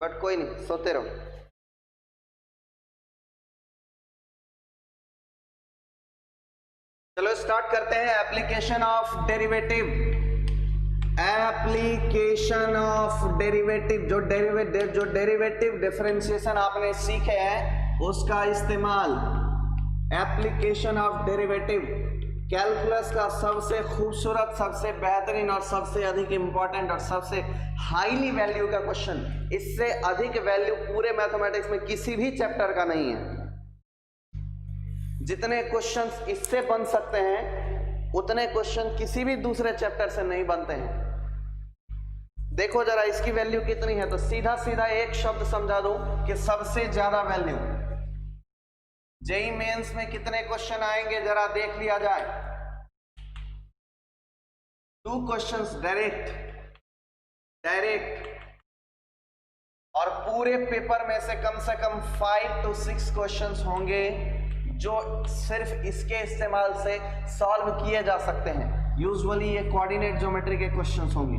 But कोई नहीं, सोते रहो। चलो स्टार्ट करते हैं। Application of derivative, application of derivative, जो डेरिवेटिव डिफरेंशिएशन आपने सीखे हैं उसका इस्तेमाल। एप्लीकेशन ऑफ डेरिवेटिव कैलकुलस का सबसे खूबसूरत, सबसे बेहतरीन और सबसे अधिक इंपॉर्टेंट और सबसे हाईली वैल्यू का क्वेश्चन। इससे अधिक वैल्यू पूरे मैथमेटिक्स में किसी भी चैप्टर का नहीं है। जितने क्वेश्चंस इससे बन सकते हैं उतने क्वेश्चन किसी भी दूसरे चैप्टर से नहीं बनते हैं। देखो जरा इसकी वैल्यू कितनी है, तो सीधा सीधा एक शब्द समझा दूं कि सबसे ज्यादा वैल्यू। जेई मेंस में कितने क्वेश्चन आएंगे जरा देख लिया जाए। 2 क्वेश्चंस डायरेक्ट और पूरे पेपर में से कम 5 to 6 क्वेश्चंस होंगे जो सिर्फ इसके इस्तेमाल से सॉल्व किए जा सकते हैं। यूजुअली ये कोऑर्डिनेट ज्योमेट्री के क्वेश्चंस होंगे।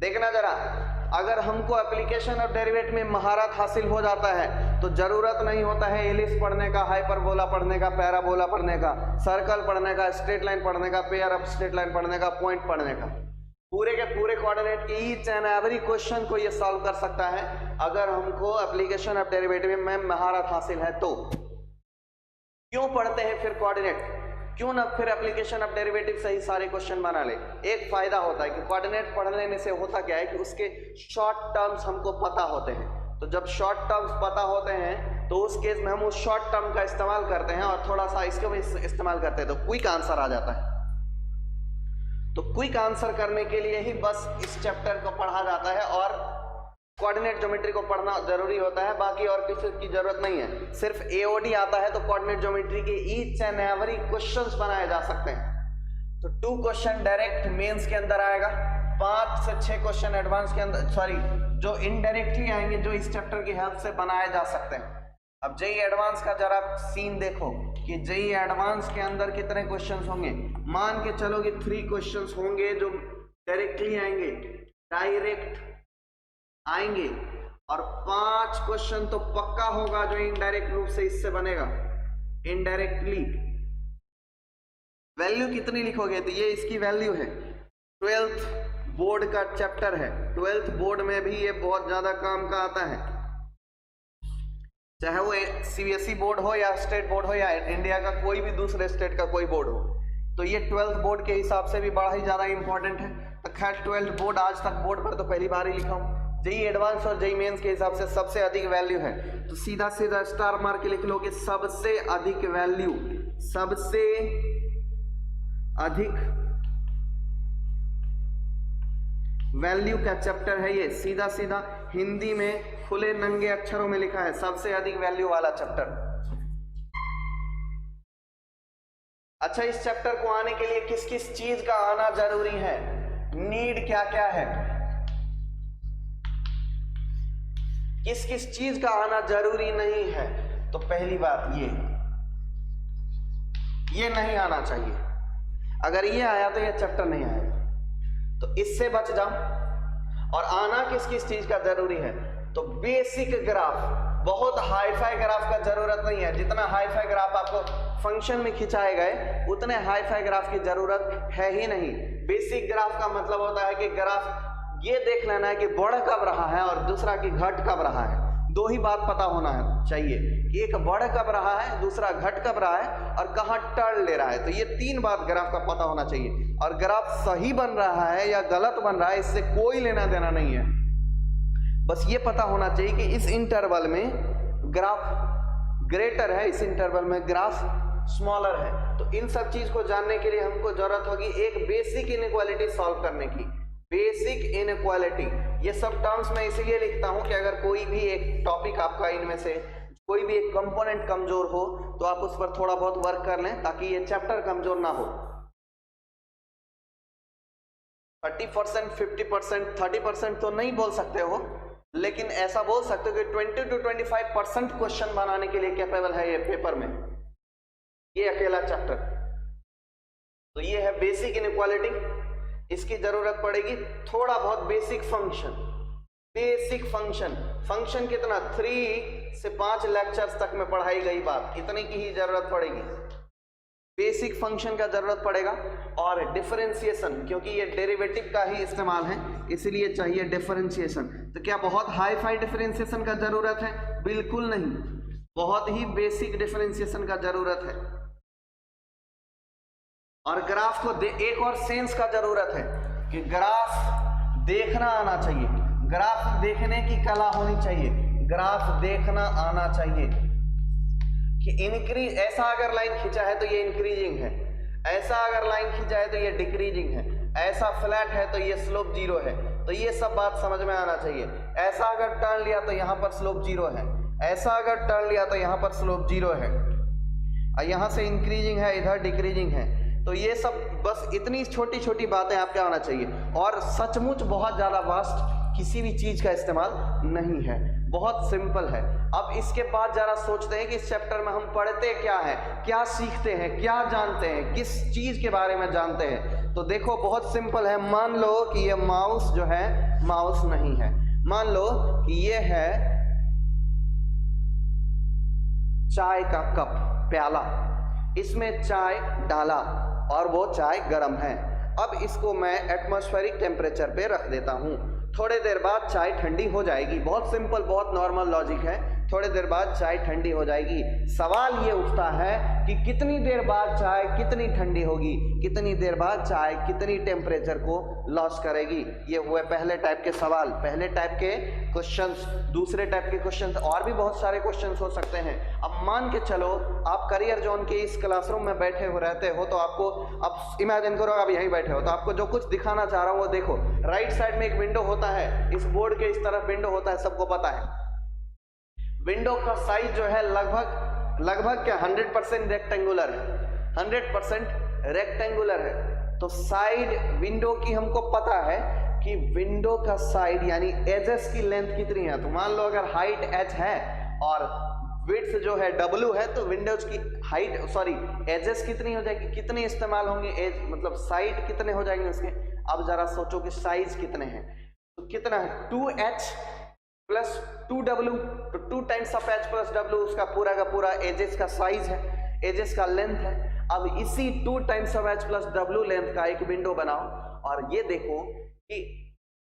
देखना जरा, अगर हमको एप्लीकेशन ऑफ डेरिवेटिव में महारत हासिल हो जाता है तो जरूरत नहीं होता है एलिप्स पढ़ने का, हाइपरबोला पढ़ने का, पैराबोला पढ़ने का, सर्कल पढ़ने का, स्ट्रेट लाइन पढ़ने का, पेयर ऑफ स्ट्रेट लाइन पढ़ने का, पॉइंट पढ़ने का। पूरे के पूरे कोऑर्डिनेट की ईच एंड एवरी क्वेश्चन को ये सॉल्व कर सकता है अगर हमको एप्लीकेशन ऑफ डेरिवेटिव में महारत हासिल है तो। क्यों पढ़ते हैं फिर कोऑर्डिनेट? क्यों ना फिर एप्लीकेशन ऑफ डेरिवेटिव से ही सारे क्वेश्चन बना ले। एक फायदा होता है कि कोऑर्डिनेट पढ़ लेने से होता क्या है कि उसके शॉर्ट टर्म्स हमको पता होते हैं। तो जब शॉर्ट टर्म्स पता होते हैं तो उस केस में हम उस शॉर्ट टर्म का इस्तेमाल करते हैं और थोड़ा सा इसको भी इस्तेमाल करते हैं तो क्विक आंसर आ जाता है। तो क्विक आंसर करने के लिए ही बस इस चैप्टर को पढ़ा जाता है और कोऑर्डिनेट ज्योमेट्री को पढ़ना जरूरी होता है, बाकी और किसी की जरूरत नहीं है। सिर्फ एओडी आता है तो कोऑर्डिनेट ज्योमेट्री के ईच एंड एवरी क्वेश्चंस बनाए जा सकते हैं। तो 2 क्वेश्चन डायरेक्ट मेंस के अंदर आएगा, 5 से 6 क्वेश्चन एडवांस के अंदर, सॉरी जो इनडायरेक्टली आएंगे जो इस चैप्टर की हेल्प से बनाए जा सकते हैं। अब जेई एडवांस का जरा सीन देखो कि जेई एडवांस के अंदर कितने क्वेश्चंस होंगे। मान के चलो कि 3 क्वेश्चंस होंगे जो डायरेक्टली आएंगे और 5 क्वेश्चन तो पक्का होगा जो इनडायरेक्ट रूप से इससे बनेगा। इनडायरेक्टली वैल्यू कितनी लिखोगे तो ये इसकी वैल्यू है। 12th बोर्ड का चैप्टर है, 12th बोर्ड में भी ये बहुत ज्यादा काम का आता है, चाहे वो सीबीएसई बोर्ड हो या स्टेट बोर्ड हो या इंडिया का कोई भी दूसरे स्टेट का कोई बोर्ड हो। तो ये 12th बोर्ड के हिसाब से भी बड़ा ही ज्यादा इंपॉर्टेंट है। तो खैर 12th बोर्ड आज तक बोर्ड पर तो पहली बार ही लिखा हूं। जेई एडवांस और जेई मेंस के हिसाब से सबसे अधिक वैल्यू है तो सीधा सीधा स्टार मार के लिख लो कि सबसे अधिक वैल्यू, सबसे अधिक वैल्यू का चैप्टर है ये। सीधा सीधा हिंदी में खुले नंगे अक्षरों में लिखा है सबसे अधिक वैल्यू वाला चैप्टर। अच्छा, इस चैप्टर को आने के लिए किस किस चीज का आना जरूरी है, नीड क्या क्या है, किस किस चीज का आना जरूरी नहीं है। तो पहली बात ये नहीं आना चाहिए। अगर ये आया तो ये चैप्टर नहीं आएगा, तो इससे बच जाओ। और आना किस किस चीज का जरूरी है, तो बेसिक ग्राफ, बहुत हाईफाई ग्राफ का जरूरत नहीं है। जितना हाईफाई ग्राफ आपको फंक्शन में खिंचाए गए उतने हाईफाई ग्राफ की जरूरत है ही नहीं। बेसिक ग्राफ का मतलब होता है कि ग्राफ ये देख लेना है कि बढ़ कब रहा है और दूसरा कि घट कब रहा है। 2 ही बात पता होना है चाहिए कि एक बढ़ कब रहा है, दूसरा घट कब रहा है और कहाँ टर्न ले रहा है। तो ये 3 बात ग्राफ का पता होना चाहिए। और ग्राफ सही बन रहा है या गलत बन रहा है इससे कोई लेना देना नहीं है। बस ये पता होना चाहिए कि इस इंटरवल में ग्राफ ग्रेटर है, इस इंटरवल में ग्राफ स्मॉलर है। तो इन सब चीज को जानने के लिए हमको जरूरत होगी एक बेसिक इनइक्वालिटी सॉल्व करने की। बेसिक इनइक्वालिटी, ये सब टर्म्स मैं इसलिए लिखता हूं कि अगर कोई भी एक टॉपिक आपका इनमें से कोई भी एक कंपोनेंट कमजोर हो तो आप उस पर थोड़ा बहुत वर्क कर लें ताकि ये चैप्टर कमजोर ना हो। 30%, 50%, 30% तो नहीं बोल सकते हो, लेकिन ऐसा बोल सकते हो कि 20 to 25% क्वेश्चन बनाने के लिए कैपेबल है ये पेपर में, ये अकेला चैप्टर। तो ये है बेसिक इनइक्वालिटी। इसकी जरूरत पड़ेगी। थोड़ा बहुत basic function, basic function, function कितना 3 से 5 लेक्चर्स तक में पढ़ाई गई बात, इतने की ही जरूरत पड़ेगी। बेसिक फंक्शन का जरूरत पड़ेगा और डिफरेंशिएशन, क्योंकि ये डेरिवेटिव का ही इस्तेमाल है इसलिए चाहिए डिफरेंशिएशन। तो क्या बहुत हाई फाई डिफरेंशिएशन का जरूरत है? बिल्कुल नहीं, बहुत ही बेसिक डिफरेंशिएशन का जरूरत है। और ग्राफ को एक और सेंस का जरूरत है कि ग्राफ देखना आना चाहिए, ग्राफ देखने की कला होनी चाहिए, ग्राफ देखना आना चाहिए कि इंक्रीज, ऐसा अगर लाइन खींचा है तो ये इंक्रीजिंग है, ऐसा अगर लाइन खींचा है तो ये डिक्रीजिंग है, ऐसा फ्लैट है तो ये स्लोप 0 है, तो ये सब बात समझ में आना चाहिए। ऐसा अगर टर्न लिया तो यहाँ पर स्लोप 0 है, ऐसा अगर टर्न लिया तो यहाँ पर स्लोप 0 है, और यहाँ से इंक्रीजिंग है, इधर डिक्रीजिंग है। तो ये सब बस इतनी छोटी छोटी बातें आपके आना चाहिए। और सचमुच बहुत ज़्यादा वास्ट किसी भी चीज़ का इस्तेमाल नहीं है, बहुत सिंपल है। अब इसके बाद जरा सोचते हैं कि इस चैप्टर में हम पढ़ते क्या है, क्या सीखते हैं, क्या जानते हैं, किस चीज़ के बारे में जानते हैं। तो देखो बहुत सिंपल है। मान लो कि ये माउस जो है माउस नहीं है, मान लो कि ये है चाय का कप, प्याला, इसमें चाय डाला और वो चाय गर्म है। अब इसको मैं एटमॉस्फेरिक टेम्परेचर पे रख देता हूँ, थोड़े देर बाद चाय ठंडी हो जाएगी। बहुत सिंपल, बहुत नॉर्मल लॉजिक है। थोड़े देर बाद चाय ठंडी हो जाएगी। सवाल ये उठता है कि कितनी देर बाद चाय कितनी ठंडी होगी, कितनी देर बाद चाय कितनी टेम्परेचर को लॉस करेगी। ये हुए पहले टाइप के सवाल, पहले टाइप के क्वेश्चंस। दूसरे टाइप के क्वेश्चंस और भी बहुत सारे क्वेश्चंस हो सकते हैं। अब मान के चलो आप करियर जोन के इस क्लासरूम में बैठे हो रहते हो, तो आपको अब इमेजिन करो आप यहीं बैठे हो, तो आपको जो कुछ दिखाना चाह रहा हूँ वो देखो। राइट साइड में एक विंडो होता है, इस बोर्ड के इस तरफ विंडो होता है, सबको पता है। विंडो का साइज जो है लगभग क्या 100% रेक्टेंगुलर है, 100% रेक्टेंगुलर है। तो साइड विंडो की हमको पता है कि विंडो का साइड यानी एजेस की लेंथ कितनी है। तो मान लो अगर हाइट h है और विड्थ जो है w है, तो विंडोज की हाइट एजेस कितनी हो जाएगी, कितने इस्तेमाल होंगे, एज मतलब साइड कितने हो जाएंगे उसके। अब जरा सोचो कि साइज कितने हैं, तो कितना है 2h प्लस 2w, तो 2 times of h plus w उसका पूरा का पूरा एजेस का साइज है, एजेस का लेंथ है। अब इसी 2 times of h plus w length का एक विंडो बनाओ और ये देखो कि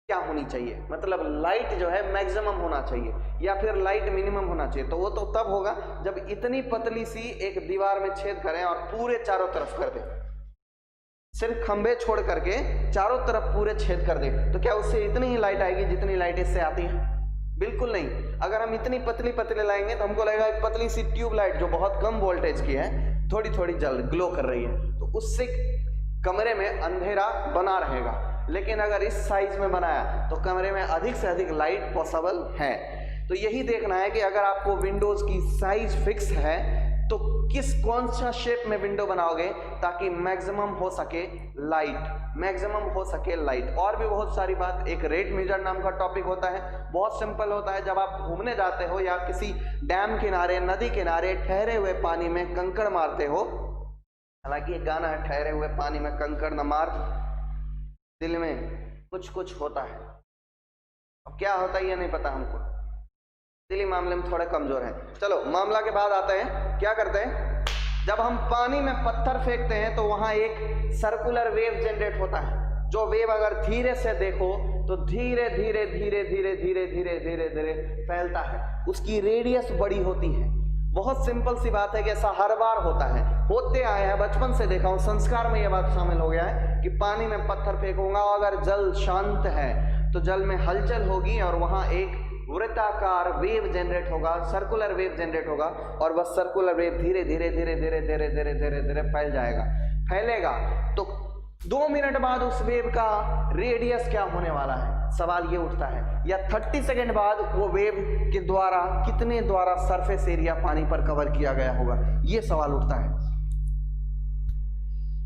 क्या होनी चाहिए, मतलब लाइट जो है मैक्सिमम होना चाहिए या फिर लाइट मिनिमम होना चाहिए। तो वो तो तब होगा जब इतनी पतली सी एक दीवार में छेद करें और पूरे चारों तरफ कर दें, सिर्फ खंबे छोड़ करके चारों तरफ पूरे छेद कर दें, तो क्या उससे इतनी ही लाइट आएगी जितनी लाइट इससे आती है? बिल्कुल नहीं। अगर हम इतनी पतली पतली लाएंगे तो हमको लगेगा एक पतली सी ट्यूब लाइट जो बहुत कम वोल्टेज की है, थोड़ी थोड़ी ग्लो कर रही है, तो उससे कमरे में अंधेरा बना रहेगा। लेकिन अगर इस साइज में बनाया तो कमरे में अधिक से अधिक लाइट पॉसिबल है। तो यही देखना है कि अगर आपको विंडोज की साइज फिक्स है तो कौन सा शेप में विंडो बनाओगे ताकि मैक्सिमम हो सके लाइट, मैक्सिमम हो सके लाइट। और भी बहुत सारी बात, एक रेट मीटर नाम का टॉपिक होता है, बहुत सिंपल होता है। जब आप घूमने जाते हो या किसी डैम किनारे, नदी किनारे ठहरे हुए पानी में कंकड़ मारते हो, हालांकि एक गाना है, ठहरे हुए पानी में कंकड़ न मार, दिल में कुछ कुछ होता है। अब क्या होता है ये नहीं पता हमको, दिली मामले में थोड़े कमजोर हैं। चलो मामला के बाद आते हैं। क्या करते हैं, जब हम पानी में पत्थर फेंकते हैं तो वहां एक सर्कुलर वेव जनरेट होता है, जो वेव अगर धीरे से देखो तो धीरे धीरे धीरे धीरे धीरे धीरे धीरे धीरे फैलता है, उसकी रेडियस बड़ी होती है। बहुत सिंपल सी बात है कि ऐसा हर बार होता है, होते आए हैं, बचपन से देखा हूं, संस्कार में यह बात शामिल हो गया है कि पानी में पत्थर फेंकूंगा, अगर जल शांत है तो जल में हलचल होगी और वहां एक वृत्ताकार वेव जनरेट होगा, सर्कुलर वेव जनरेट होगा, और वह सर्कुलर वेव धीरे धीरे धीरे धीरे धीरे धीरे धीरे धीरे फैल जाएगा, फैलेगा। तो 2 मिनट बाद उस वेव का रेडियस क्या होने वाला है, सवाल ये उठता है। या 30 सेकेंड बाद वो वेव के द्वारा कितने द्वारा सरफेस एरिया पानी पर कवर किया गया होगा, ये सवाल उठता है।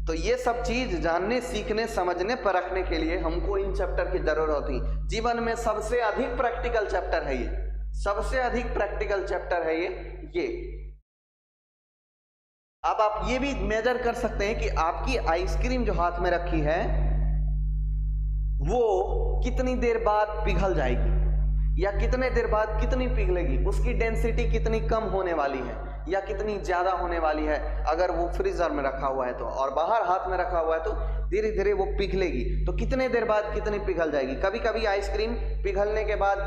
तो ये सब चीज जानने, सीखने, समझने, परखने के लिए हमको इन चैप्टर की जरूरत होती। जीवन में सबसे अधिक प्रैक्टिकल चैप्टर है ये, सबसे अधिक प्रैक्टिकल चैप्टर है ये। अब आप ये भी मेजर कर सकते हैं कि आपकी आइसक्रीम जो हाथ में रखी है वो कितनी देर बाद पिघल जाएगी या कितने देर बाद कितनी पिघलेगी, उसकी डेंसिटी कितनी कम होने वाली है या कितनी ज्यादा होने वाली है अगर वो फ्रीजर में रखा हुआ है तो, और बाहर हाथ में रखा हुआ है तो धीरे धीरे वो पिघलेगी, तो कितने देर बाद कितनी पिघल जाएगी। कभी कभी आइसक्रीम पिघलने के बाद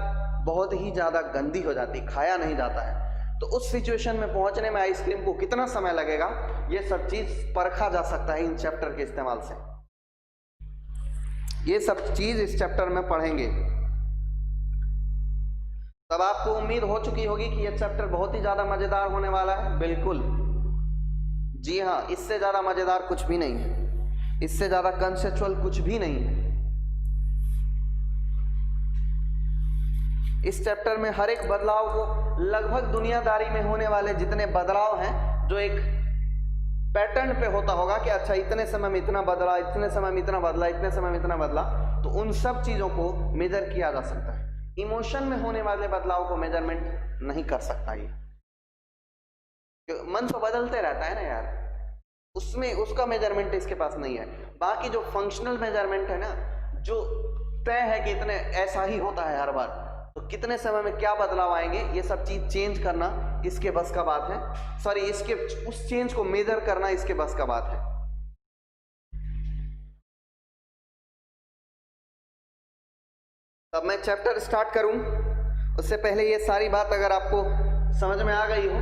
बहुत ही ज्यादा गंदी हो जाती, खाया नहीं जाता है, तो उस सिचुएशन में पहुंचने में आइसक्रीम को कितना समय लगेगा, ये सब चीज परखा जा सकता है इन चैप्टर के इस्तेमाल से। ये सब चीज इस चैप्टर में पढ़ेंगे। तब आपको उम्मीद हो चुकी होगी कि यह चैप्टर बहुत ही ज्यादा मजेदार होने वाला है। बिल्कुल, जी हाँ, इससे ज्यादा मजेदार कुछ भी नहीं है, इससे ज्यादा कंसेप्चुअल कुछ भी नहीं है। इस चैप्टर में हर एक बदलाव को, लगभग दुनियादारी में होने वाले जितने बदलाव हैं, जो एक पैटर्न पे होता होगा कि अच्छा इतने समय में इतना बदला, इतने समय में इतना बदला, इतने समय में इतना बदला, तो उन सब चीजों को मेजर किया जा सकता है। इमोशन में होने वाले बदलाव को मेजरमेंट नहीं कर सकता ये, मन तो बदलते रहता है ना यार, उसमें उसका मेजरमेंट इसके पास नहीं है। बाकी जो फंक्शनल मेजरमेंट है ना, जो तय है कि इतने ऐसा ही होता है हर बार, तो कितने समय में क्या बदलाव आएंगे, ये सब चीज चेंज करना इसके बस का बात है। सॉरी, इसके उस चेंज को मेजर करना इसके बस का बात है। अब मैं चैप्टर स्टार्ट करूं उससे पहले ये सारी बात अगर आपको समझ में आ गई हो,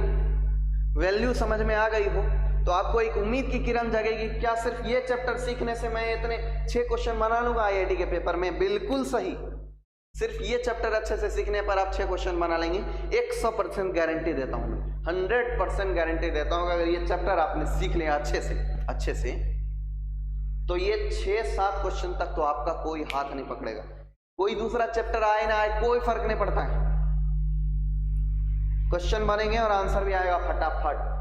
वैल्यू समझ में आ गई हो, तो आपको एक उम्मीद की किरण जगेगी। क्या सिर्फ ये चैप्टर सीखने से मैं इतने 6 क्वेश्चन बना लूंगा आईआईटी के पेपर में? बिल्कुल सही, सिर्फ ये चैप्टर अच्छे से सीखने पर आप 6 क्वेश्चन बना लेंगे। 100% गारंटी देता हूं मैं, 100% गारंटी देता हूं। अगर ये चैप्टर आपने सीख लिया अच्छे से तो ये 6-7 क्वेश्चन तक तो आपका कोई हाथ नहीं पकड़ेगा। कोई दूसरा चैप्टर आए ना आए कोई फर्क नहीं पड़ता है, क्वेश्चन बनेंगे और आंसर भी आएगा फटाफट।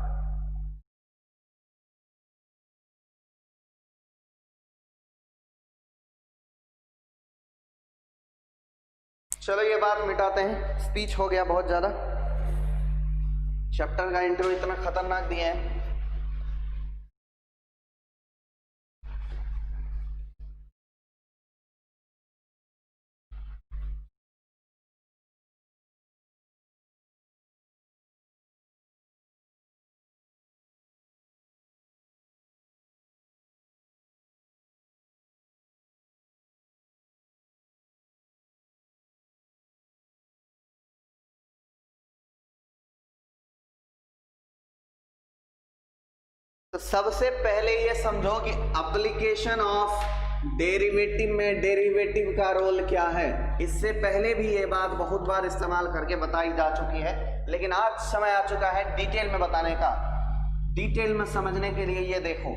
चलो ये बात मिटाते हैं, स्पीच हो गया बहुत ज्यादा। चैप्टर का इंट्रो इतना खतरनाक दिया है। तो सबसे पहले ये समझो कि एप्लीकेशन ऑफ डेरिवेटिव में डेरिवेटिव का रोल क्या है। इससे पहले भी ये बात बहुत बार इस्तेमाल करके बताई जा चुकी है, लेकिन आज समय आ चुका है डिटेल में बताने का। डिटेल में समझने के लिए ये देखो,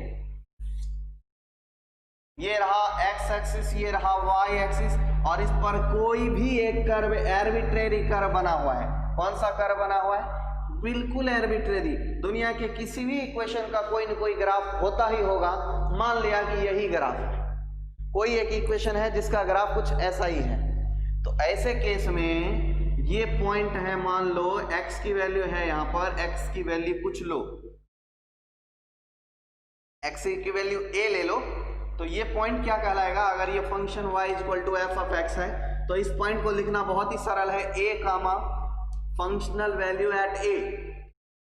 ये रहा एक्स एक्सिस, ये रहा वाई एक्सिस, और इस पर कोई भी एक कर्व, आर्बिट्रेरी कर्व बना हुआ है। कौन सा कर्व बना हुआ है? बिल्कुल आर्बिट्रेरी। दुनिया के किसी भी इक्वेशन का कोई न कोई ग्राफ होता ही होगा। मान लिया कि यही ग्राफ है, कोई एक इक्वेशन है जिसका ग्राफ कुछ ऐसा ही है, तो ऐसे केस में ये पॉइंट है, मान लो x की वैल्यू है यहाँ पर, x की वैल्यू कुछ लो, x की वैल्यू a ले लो, तो ये पॉइंट क्या कहलाएगा? अगर ये function y equal to f of x है तो इस पॉइंट को लिखना बहुत ही सरल है, a comma functional value at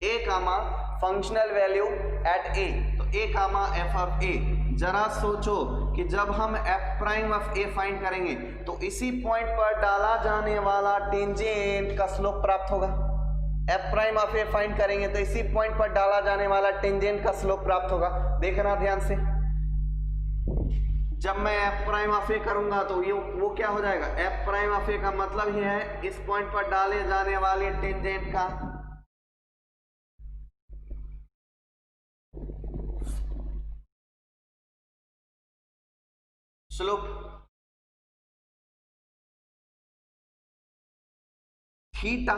a comma functional value at a, तो a comma f of a। जरा सोचो कि जब हम f prime of a find करेंगे तो इसी पॉइंट पर डाला जाने वाला टेंजेंट का स्लोप प्राप्त होगा। f prime of a find करेंगे तो इसी पॉइंट पर डाला जाने वाला टेंजेंट का स्लोप प्राप्त होगा। देखना ध्यान से, जब मैं f प्राइम ऑफ a करूंगा तो ये वो क्या हो जाएगा? f प्राइम ऑफ a का मतलब ही है इस पॉइंट पर डाले जाने वाले टेंजेंट का slope. Theta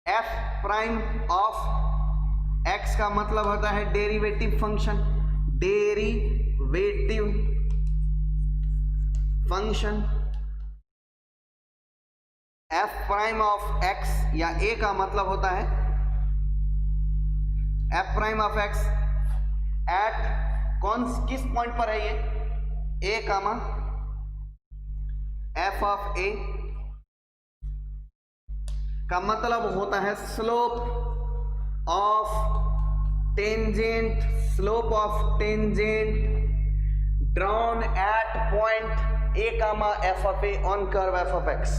f prime of x का मतलब होता है derivative function, derivative function. f prime of x या a का मतलब होता है f prime of x at किस पॉइंट पर है? ये a comma f of a का मतलब होता है slope of tangent, slope of tangent drawn at point a comma f of a on curve f of x.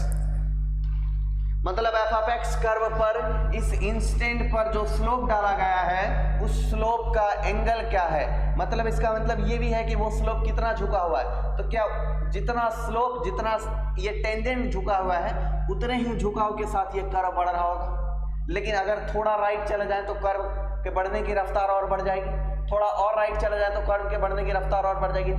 मतलब एफ ऑफ एक्स कर्व पर इस इंस्टेंट पर जो स्लोप डाला गया है उस स्लोप का एंगल क्या है। मतलब इसका मतलब ये भी है कि वो स्लोप कितना झुका हुआ है। तो क्या जितना स्लोप, जितना ये टेंजेंट झुका हुआ है उतने ही झुकाव के साथ ये कर्व बढ़ रहा होगा। लेकिन अगर थोड़ा राइट चले जाए तो कर्व के बढ़ने की रफ्तार और बढ़ जाएगी, थोड़ा और राइट चला जाए तो कर्व के बढ़ने की रफ्तार और बढ़ जाएगी।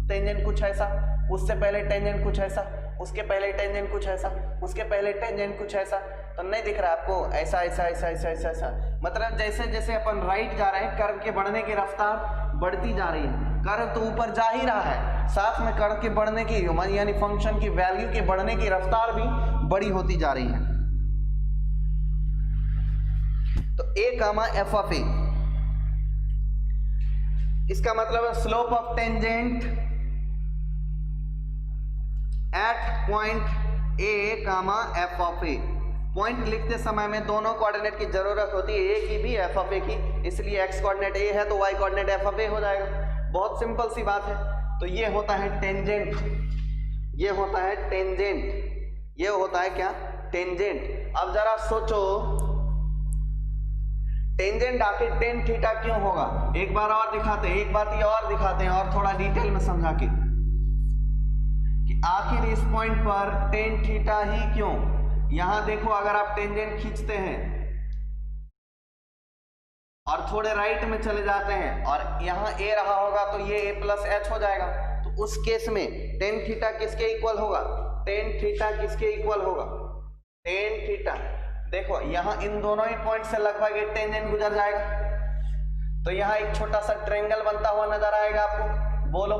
टेंजेंट कुछ ऐसा, उससे पहले टेंजेंट कुछ ऐसा, उसके पहले टेंजेंट कुछ ऐसा, उसके पहले टेंजेंट कुछ ऐसा। तो नहीं दिख रहा आपको ऐसा ऐसा ऐसा ऐसा ऐसा ऐसा। मतलब जैसे जैसे अपन राइट जा रहे हैं कर्व के बढ़ने की रफ्तार बढ़ती जा रही है। कर्व तो ऊपर जा ही रहा है, साथ में कर्व के बढ़ने की यानी फंक्शन की वैल्यू के बढ़ने की रफ्तार भी बड़ी होती जा रही है। तो ए कामा एफ ऑफ ए, इसका मतलब है slope of tangent at point a comma f of a. Point लिखते समय में दोनों कोऑर्डिनेट की जरूरत होती है, ए की भी एफ ऑफ ए की, इसलिए एक्स कोऑर्डिनेट ए है तो वाई कोऑर्डिनेट एफ ऑफ ए हो जाएगा। बहुत सिंपल सी बात है। तो ये होता है टेंजेंट, ये होता है टेंजेंट, ये होता है क्या, टेंजेंट। अब जरा सोचो टेंजेंट आखिर टेन थीटा क्यों होगा। एक बार और दिखाते हैं, एक बात ये और दिखाते हैं और थोड़ा डिटेल में समझा के कि आखिर इस पॉइंट पर टेन थीटा ही क्यों। यहां देखो अगर आप टेंजेंट खींचते हैं और थोड़े राइट में चले जाते हैं और यहां ए रहा होगा तो ये ए प्लस एच हो जाएगा। तो उस केस में टेन थीटा किसके इक्वल होगा, टेन थीटा किसके इक्वल होगा, टेन थीटा। देखो यहां इन दोनों ही पॉइंट से लगभग एक टेंजेंट गुजर जाएगा तो यहां एक छोटा सा ट्रायंगल बनता हुआ नजर आएगा आपको। बोलो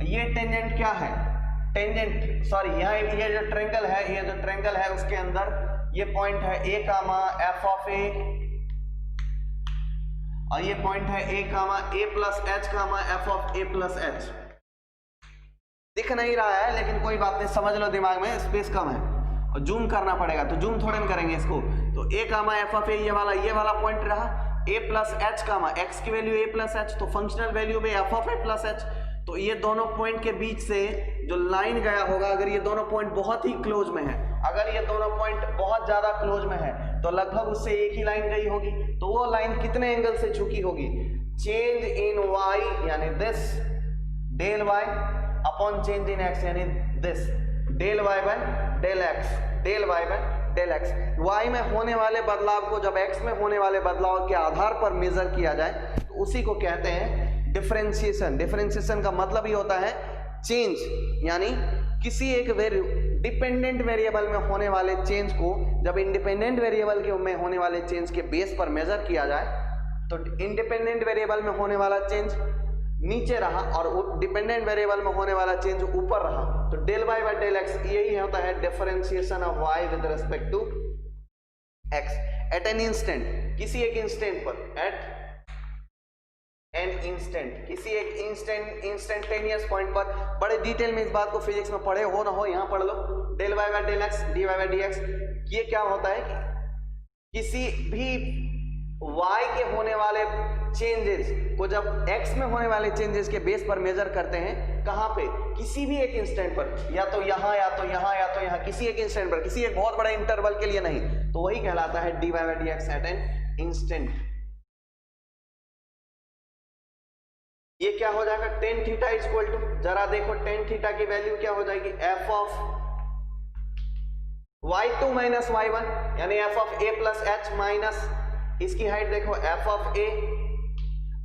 ये टेंजेंट क्या है, टेंजेंट सॉरी यहाँ ये जो ट्रायंगल है, ये जो ट्रायंगल है उसके अंदर ये पॉइंट है ए कामा एफ ऑफ ए और ये पॉइंट है a comma a plus h comma f of a plus h. दिख नहीं रहा है लेकिन कोई बात नहीं, समझ लो दिमाग में स्पेस कम है और जूम करना पड़ेगा तो जूम थोड़े में करेंगे इसको। तो ए कामा एफ ऑफ ए ये वाला पॉइंट रहा, ए प्लस एच कामा एक्स की वैल्यू ए प्लस एच तो फंक्शनल वैल्यू में F of a plus H. तो ये दोनों पॉइंट के बीच से जो लाइन गया होगा, अगर ये दोनों पॉइंट बहुत ही क्लोज में है, अगर ये दोनों पॉइंट बहुत ज्यादा क्लोज में है तो लगभग उससे एक ही लाइन गई होगी। तो वो लाइन कितने एंगल से झुकी होगी, चेंज इन y यानी this del y upon change in x यानी this del y by del x, del y by del x। y में होने वाले बदलाव को जब x में होने वाले बदलाव के आधार पर मेजर किया जाए तो उसी को कहते हैं डिफरेंशिएशन। डिफरेंशिएशन का मतलब ही होता है चेंज, यानी किसी एक डिपेंडेंट वेरिएबल में होने वाले चेंज को जब इंडिपेंडेंट वेरिएबल के में होने वाले चेंज के बेस पर मेजर किया जाए तो इंडिपेंडेंट वेरिएबल में होने वाला चेंज नीचे रहा और डिपेंडेंट वेरिएबल में होने वाला चेंज ऊपर रहा तो del y by del x, यही होता है differentiation of y with respect to x at an instant, किसी एक इंस्टेंट पर, एट एन इंस्टेंट, किसी एक इंस्टेंटेनियस पॉइंट पर। बड़े डिटेल में इस बात को फिजिक्स में पढ़े हो ना हो यहाँ पढ़ लो, del y by del x d y by d x. ये क्या होता है कि किसी भी y के होने वाले चेंजेस को जब x में होने वाले चेंजेस के बेस पर मेजर करते हैं, कहाँ पे, किसी भी एक इंस्टेंट पर, या तो यहाँ या तो यहाँ या तो यहाँ, किसी एक इंस्टेंट पर, किसी एक बहुत बड़े इंटरवल के लिए नहीं, तो वही कहलाता है d y by d x at an instant. ये क्या हो जाएगा, tan theta is equal to, जरा देखो टेन थीटा की वैल्यू क्या हो जाएगी, F of y2 minus y1 यानी F of a plus H minus इसकी हाइट देखो F of a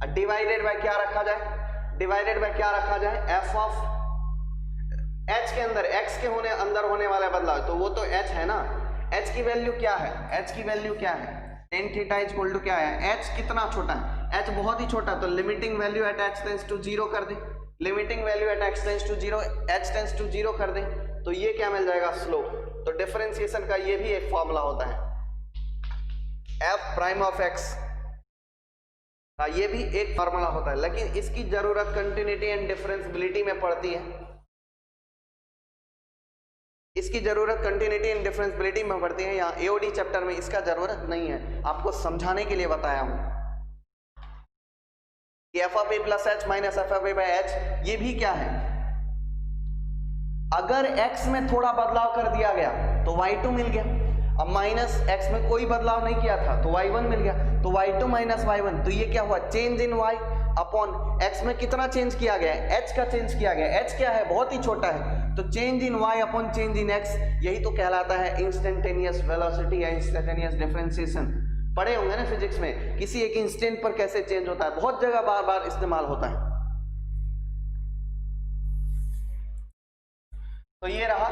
divided by क्या रखा जाए, डिवाइडेड बाय क्या रखा जाए, एफ ऑफ h के अंदर x के होने अंदर होने वाला बदलाव, तो वो तो h है ना, h की वैल्यू क्या है, h की वैल्यू क्या है, tan theta is equal to क्या है, h कितना छोटा है, h बहुत ही छोटा, तो limiting value at h tends to 0 कर दे, limiting value at x tends to 0, h tends to 0 कर दे, तो ये क्या मिल जाएगा, स्लोप। तो डिफरेंशिएशन का ये भी एक फॉर्मूला होता है, f प्राइम ऑफ x का ये भी एक फॉर्मूला होता है, लेकिन इसकी जरूरत कंटिन्यूटी एंड डिफरेंशिएबिलिटी में पड़ती है। इसकी जरूरत कंटिन्यूटी एंड डिफरेंशियबिलिटी में पड़ती है, यहाँ एओडी चैप्टर में इसका जरूरत नहीं है, आपको समझाने के लिए बताया हूं कि F of a plus H minus f of A by H ये भी क्या है, अगर x में थोड़ा बदलाव कर दिया गया तो y2 मिल गया, अब माइनस x में कोई बदलाव नहीं किया था तो y1 मिल गया, तो y2 माइनस y1, तो ये क्या हुआ, change in y upon x में कितना चेंज किया गया है, h का चेंज किया गया, h क्या है, बहुत ही छोटा है, तो change in y upon change in x, यही तो कहलाता है इंस्टेंटेनियस वेलोसिटी या इंस्टेंटेनियस डिफरेंशिएशन। पढ़े होंगे ना फिजिक्स में, किसी एक इंस्टेंट पर कैसे चेंज होता है, बहुत जगह बार बार इस्तेमाल होता है। तो ये रहा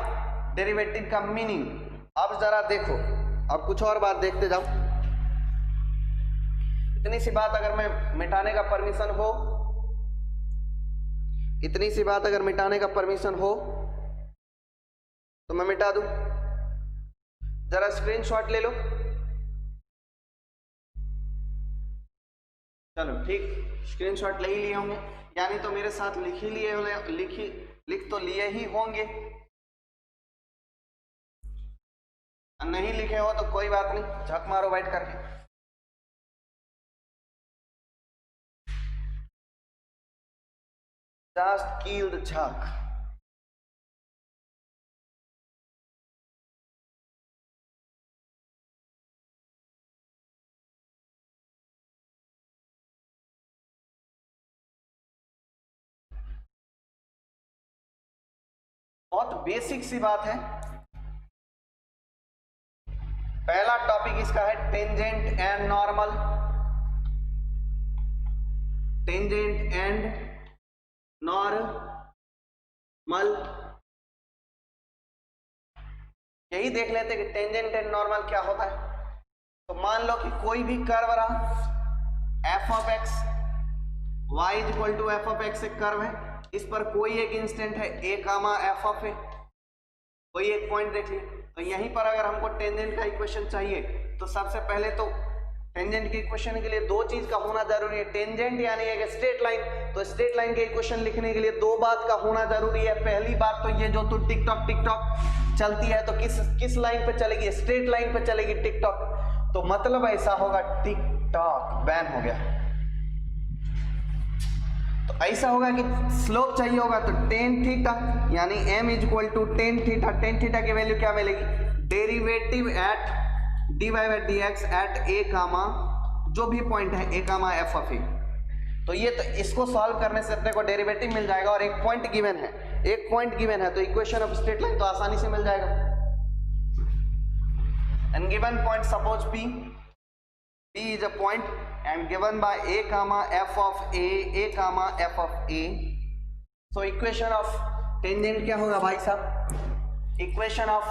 डेरिवेटिव का मीनिंग। अब जरा देखो, अब कुछ और बात देखते जाओ। इतनी सी बात अगर मैं मिटाने का परमिशन हो, इतनी सी बात अगर मिटाने का परमिशन हो तो मैं मिटा दूं। जरा स्क्रीनशॉट ले लो। चलो ठीक, स्क्रीनशॉट ले ही लिए होंगे, यानी तो मेरे साथ लिख ही लिए, लिख तो लिए ही होंगे, नहीं लिखे हो तो कोई बात नहीं, झक मारो बैठ करके। Just kill the झक। बहुत बेसिक सी बात है। पहला टॉपिक इसका है tangent and normal, tangent and normal. यही देख लेते कि टेंजेंट एंड नॉर्मल क्या होता है। तो मान लो कि कोई भी कर्व रहा, f of x y is equal to f of x एक कर्व है, इस पर कोई एक इंस्टेंट है ए कामा एफ ऑफ ए, कोई एक पॉइंट देख लिया। तो यहीं पर अगर हमको टेंजेंट का इक्वेशन चाहिए तो सबसे पहले तो टेंजेंट के इक्वेशन के लिए दो चीज का होना जरूरी है, टेंजेंट यानी एक स्ट्रेट लाइन, तो स्ट्रेट लाइन के इक्वेशन लिखने के लिए दो बात का होना जरूरी है। पहली बात तो ये जो तू टिकटॉक चलती है तो किस लाइन पे चलेगी, स्ट्रेट लाइन पे चलेगी टिकटॉक, तो मतलब ऐसा होगा टिकटॉक बैन हो गया। तो ऐसा होगा कि स्लोप चाहिए होगा तो टेन थीटा यानी m is equal to tan theta, tan theta की वैल्यू क्या मिलेगी, derivative at dy by dx at a comma जो भी पॉइंट है a comma f of a। तो ये तो इसको सॉल्व करने से अपने को डेरिवेटिव मिल जाएगा और एक पॉइंट गिवन है, एक पॉइंट गिवन है तो इक्वेशन ऑफ स्ट्रेट लाइन तो आसानी से मिल जाएगा। And given point suppose p is a point and given by a comma f of a comma f of a। so equation of tangent क्या होगा भाई साहब, इक्वेशन ऑफ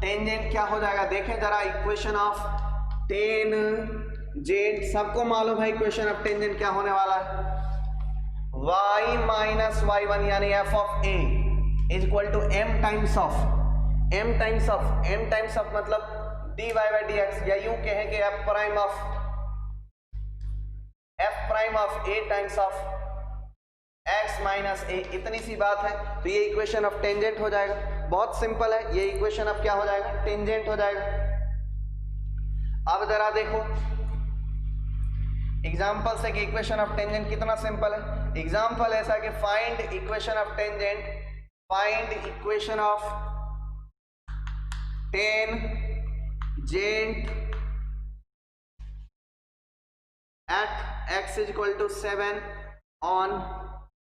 टेंजेंट क्या हो जाएगा, देखें जरा इक्वेशन ऑफ टेंजेंट, सबको मालूम है इक्वेशन ऑफ टेंजेंट क्या होने वाला है, y माइनस y1 यानी f of a is equal to m times of मतलब dy बाई dx, या यूं कहें कि f prime of a times of x minus a, इतनी सी बात है। तो ये इक्वेशन ऑफ टेंजेंट हो जाएगा, बहुत सिंपल है, ये इक्वेशन ऑफ क्या हो जाएगा, टेंजेंट हो जाएगा। अब जरा देखो एग्जांपल से कि इक्वेशन ऑफ टेंजेंट कितना सिंपल है। एग्जांपल ऐसा कि find equation of tangent, find equation of tangent at x is equal to 7 on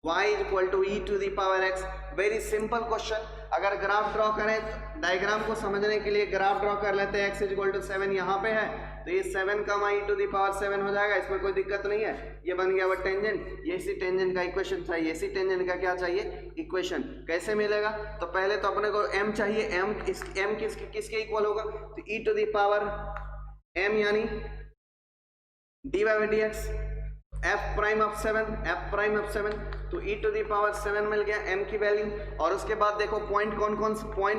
y is equal to e to the power x। Very simple question. अगर graph draw करें, diagram को समझने के लिए graph draw कर लेते हैं, x is equal to 7 यहाँ पे है तो ये 7 का e to the power 7 हो जाएगा, इसमें कोई दिक्कत नहीं है, ये बन गया वो टेंजेंट। ये इसी टेंजेंट का इक्वेशन चाहिए, इसी टेंजेंट का क्या चाहिए, इक्वेशन। कैसे मिलेगा, तो पहले तो अपने को m चाहिए, m किसके इक्वल होगा, तो e to the power m यानी dy by dx f prime of 7 तो e टू दी पावर 7 मिल गया m की वैल्यू। और उसके बाद देखो पॉइंट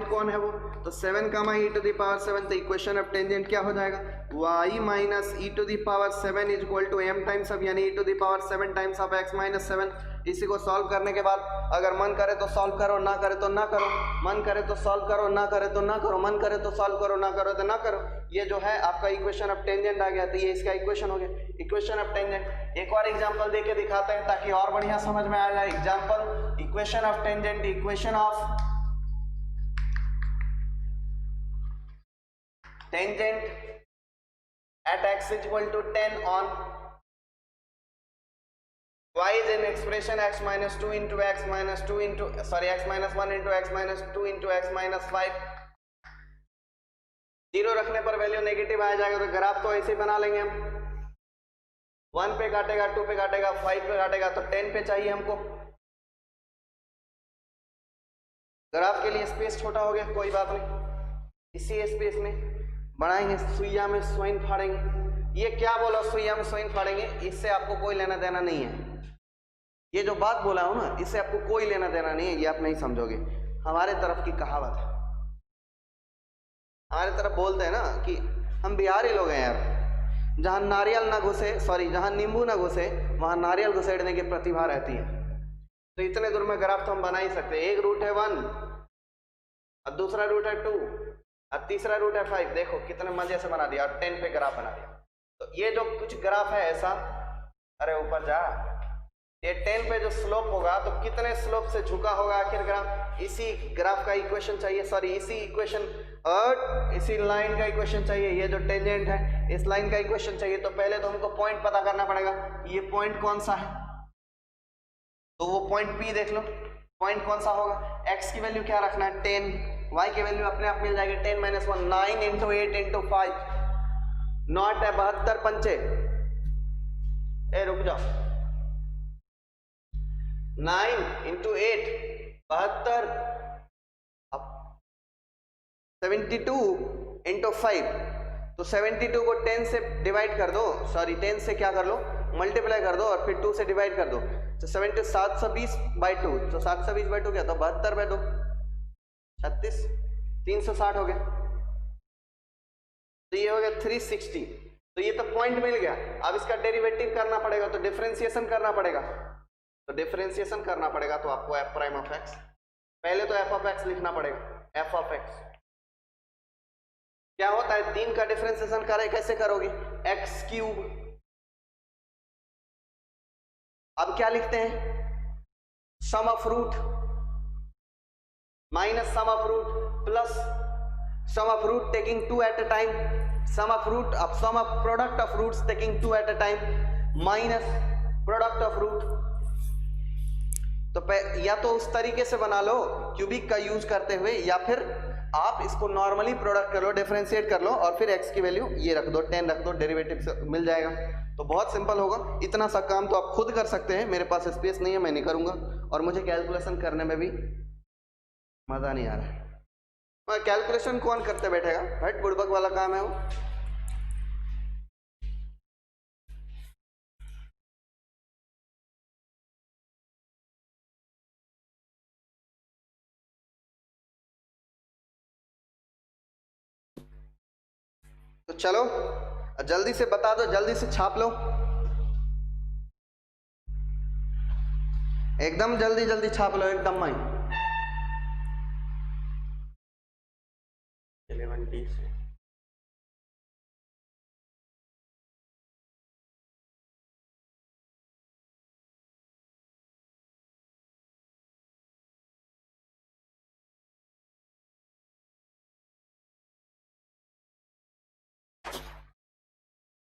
कौन है वो, तो 7 comma e to the power 7, तो इक्वेशन ऑफ टेंजेंट क्या हो जाएगा, y minus e to the power 7 is equal to m times of यानी e to the power 7 times of x minus 7। इसी को सॉल्व करने के बाद अगर मन करे तो सॉल्व करो, ना करे तो ना करो, मन करे तो सॉल्व करो, ना करे तो ना करो, मन करे तो सॉल्व करो, ना करो तो ना करो। ये जो है आपका इक्वेशन ऑफ टेंजेंट आ गया, तो ये इसका इक्वेशन हो गया, इक्वेशन ऑफ टेंजेंट। एक और एग्जांपल देके दिखाते हैं ताकि और बढ़िया समझ में आ जाए। Example equation of tangent, equation of tangent at x is equal to 10 on y is an expression x minus 2 into x minus 2 into x minus 1 into x minus 2 into x minus 5। Zero रखने पर value negative आ जाएगा, तो graph तो ऐसे ही बना लेंगे हम, 1 पे काटेगा, 2 पे काटेगा, 5 पे काटेगा, तो 10 पे चाहिए हमको। ग्राफ के लिए स्पेस छोटा हो गया, कोई बात नहीं, इसी स्पेस में बढ़ाएंगे, सुइया में सोइन फाड़ेंगे। ये क्या बोला, सुइया में सोइन फाड़ेंगे, इससे आपको कोई लेना देना नहीं है। ये जो बात बोला हूं ना, इससे आपको कोई लेना देना नहीं है, ये आप नहीं समझोगे। हमारे तरफ की कहावत है, हमारे तरफ बोलते हैं ना कि हम बिहारी लोग हैं यार, जहां नारियल ना घुसे, जहां नींबू ना घुसे वहां नारियल घुसेड़ने की प्रतिभा रहती है। तो इतने दूर में ग्राफ तो हम बना ही सकते हैं। एक रूट है 1 और दूसरा रूट है 2 और तीसरा रूट है 5। देखो कितने मजे से बना दिया, और 10 पे ग्राफ बना दिया। तो ये जो कुछ ग्राफ है ऐसा, अरे ऊपर जा, ये 10 पे जो स्लोप होगा तो कितने स्लोप से झुका होगा आखिर ग्राफ, इसी ग्राफ का इक्वेशन चाहिए, इसी इक्वेशन और इसी लाइन का इक्वेशन चाहिए। ये जो टेंजेंट है इस लाइन का इक्वेशन चाहिए। तो पहले तो हमको पॉइंट पता करना पड़ेगा, ये पॉइंट कौन सा है, तो वो पॉइंट P देख लो, पॉइंट कौन सा होगा। x की वैल्यू क्या रखना है 10, y की वैल्यू अपने आप मिल जाएगी 10 माइनस 1, 9 इंटू 8 इंटू 5, नॉट है 72 पंचे, ए रुक जाओ, 9 इंटू 8 72, अब 72 इंटू 5, तो 72 को 10 से डिवाइड कर दो, 10 से क्या कर लो, मल्टीप्लाई कर दो और फिर 2 से डिवाइड कर दो, तो 720 बाई 2, तो 720 बाई 2 क्या, तो 72 बाई 2 36, 360 हो गया, तो ये हो गया 360। तो ये तो पॉइंट मिल गया। अब इसका डेरिवेटिव करना पड़ेगा, तो डिफरेंशिएशन करना पड़ेगा, तो आपको f प्राइम ऑफ x, पहले तो f ऑफ x लिखना पड़ेगा। f ऑफ x क्या होता है, 3 का डिफरेंशिएशन कैसे करोगे, x क्यूब। अब क्या लिखते हैं, sum of root minus sum of root plus sum of root taking 2 at a time, sum of product of roots taking 2 at a time minus product of root. तो या तो उस तरीके से बना लो क्यूबिक का यूज करते हुए, या फिर आप इसको नॉर्मली प्रोडक्ट कर लो, डिफरेंशिएट कर लो और फिर x की वैल्यू ये रख दो, 10 रख दो, डेरिवेटिव मिल जाएगा। तो बहुत सिंपल होगा। इतना सा काम तो आप खुद कर सकते हैं, मेरे पास स्पेस नहीं है, मैं नहीं करूंगा, और मुझे कैलकुलेशन करने में भी मजा नहीं आ रहा है। कैलकुलेशन कौन करते बैठेगा, हट बुड़बक वाला काम है वो। तो चलो जल्दी से बता दो, जल्दी से छाप लो, एकदम जल्दी छाप लो, एकदम माई 11D से।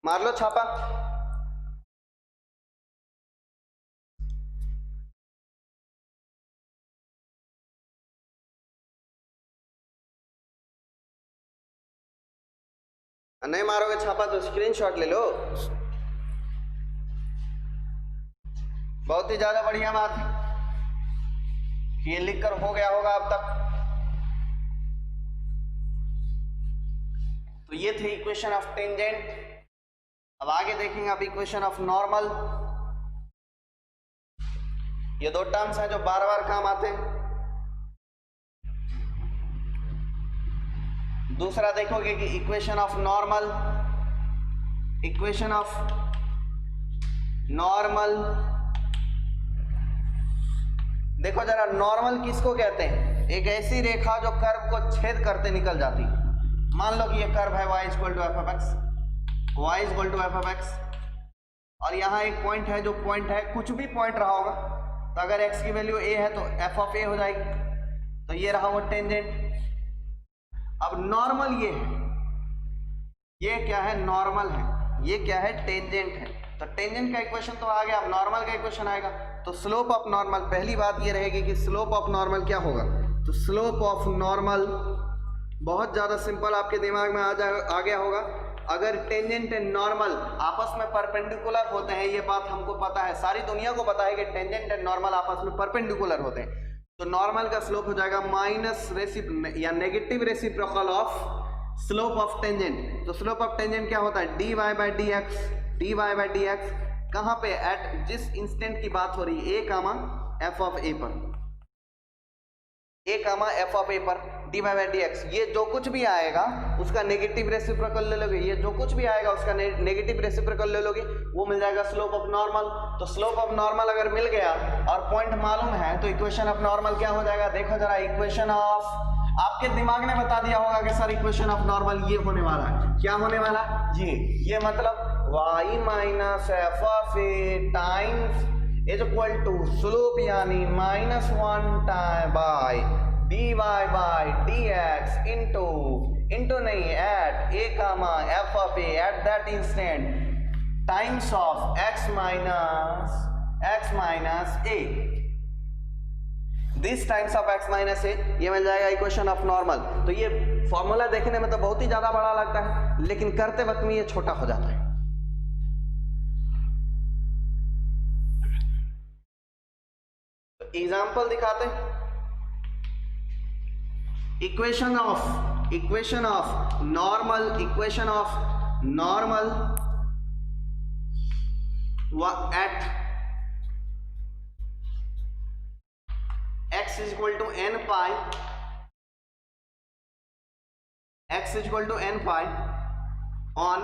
मार लो छापा। नहीं मारोगे छापा तो स्क्रीनशॉट ले लो। बहुत ही ज्यादा बढ़िया बात है, ये लिखकर हो गया होगा अब तक। तो ये थे इक्वेशन ऑफ टेंजेंट। अब आगे देखेंगे आप इक्वेशन ऑफ नॉर्मल। ये दो टर्म्स हैं जो बार बार काम आते हैं। दूसरा देखोगे कि equation of normal, equation of normal, देखो जरा नॉर्मल किसको कहते हैं? एक ऐसी रेखा जो कर्व को छेद करते निकल जाती। मान लो कि ये कर्व है y equal to f of x, y equal to f of x, और यहाँ एक पॉइंट है, जो पॉइंट है कुछ भी पॉइंट रहा होगा, तो अगर x की वैल्यू a है तो f ऑफ a हो जाएगी। तो ये रहा वो टेंजेंट। अब नॉर्मल ये है, ये क्या है? नॉर्मल है। ये क्या है? टेंजेंट है। तो टेंजेंट का इक्वेशन तो आ गया, अब नॉर्मल का इक्वेशन आएगा। तो स्लोप ऑफ नॉर्मल, पहली बात ये रहेगी कि स्लोप ऑफ नॉर्मल क्या होगा? तो स्लोप ऑफ नॉर्मल बहुत ज्यादा सिंपल आपके दिमाग में आ गया होगा। अगर टेंजेंट एंड नॉर्मल आपस में परपेंडिकुलर होते हैं, ये बात हमको पता है, सारी दुनिया को पता है कि टेंजेंट एंड नॉर्मल आपस में परपेंडिकुलर होते हैं। तो नॉर्मल का स्लोप हो जाएगा माइनस या negative reciprocal of slope of tangent. तो स्लोप ऑफ टेंजेंट क्या होता है? dy by d x, d y by d x, कहाँ पे? एट जिस इंस्टेंट की बात हो रही है, a comma f of a पर, a comma f of a पर, d y by d x. ये जो कुछ भी आएगा उसका नेगेटिव रेसिप्रोकल ले लोगे, ये जो कुछ भी आएगा उसका नेगेटिव रेसिप्रोकल ले लोगे, वो मिल जाएगा स्लोप ऑफ नॉर्मल। तो स्लोप ऑफ नॉर्मल अगर मिल गया और पॉइंट मालूम है, तो इक्वेशन ऑफ नॉर्मल क्या हो जाएगा? देखो जरा, इक्वेशन ऑफ, आपके दिमाग ने बता दिया होगा कि सर इक्वेशन ऑफ नॉर्मल ये होने वाला है। क्या होने वाला? ये मतलब y minus f of a times is equal to slope यानी -1 time by dy by dx into नहीं, at a comma f of a at that instant times of x minus a, this times of x minus a, ये मिल जाएगा equation of normal. तो ये formula देखने में तो बहुत ही ज्यादा बड़ा लगता है, लेकिन करते वक्त में ये छोटा हो जाता है। तो एग्जाम्पल दिखाते हैं। Equation of normal at x is equal to n pi, x is equal to n pi on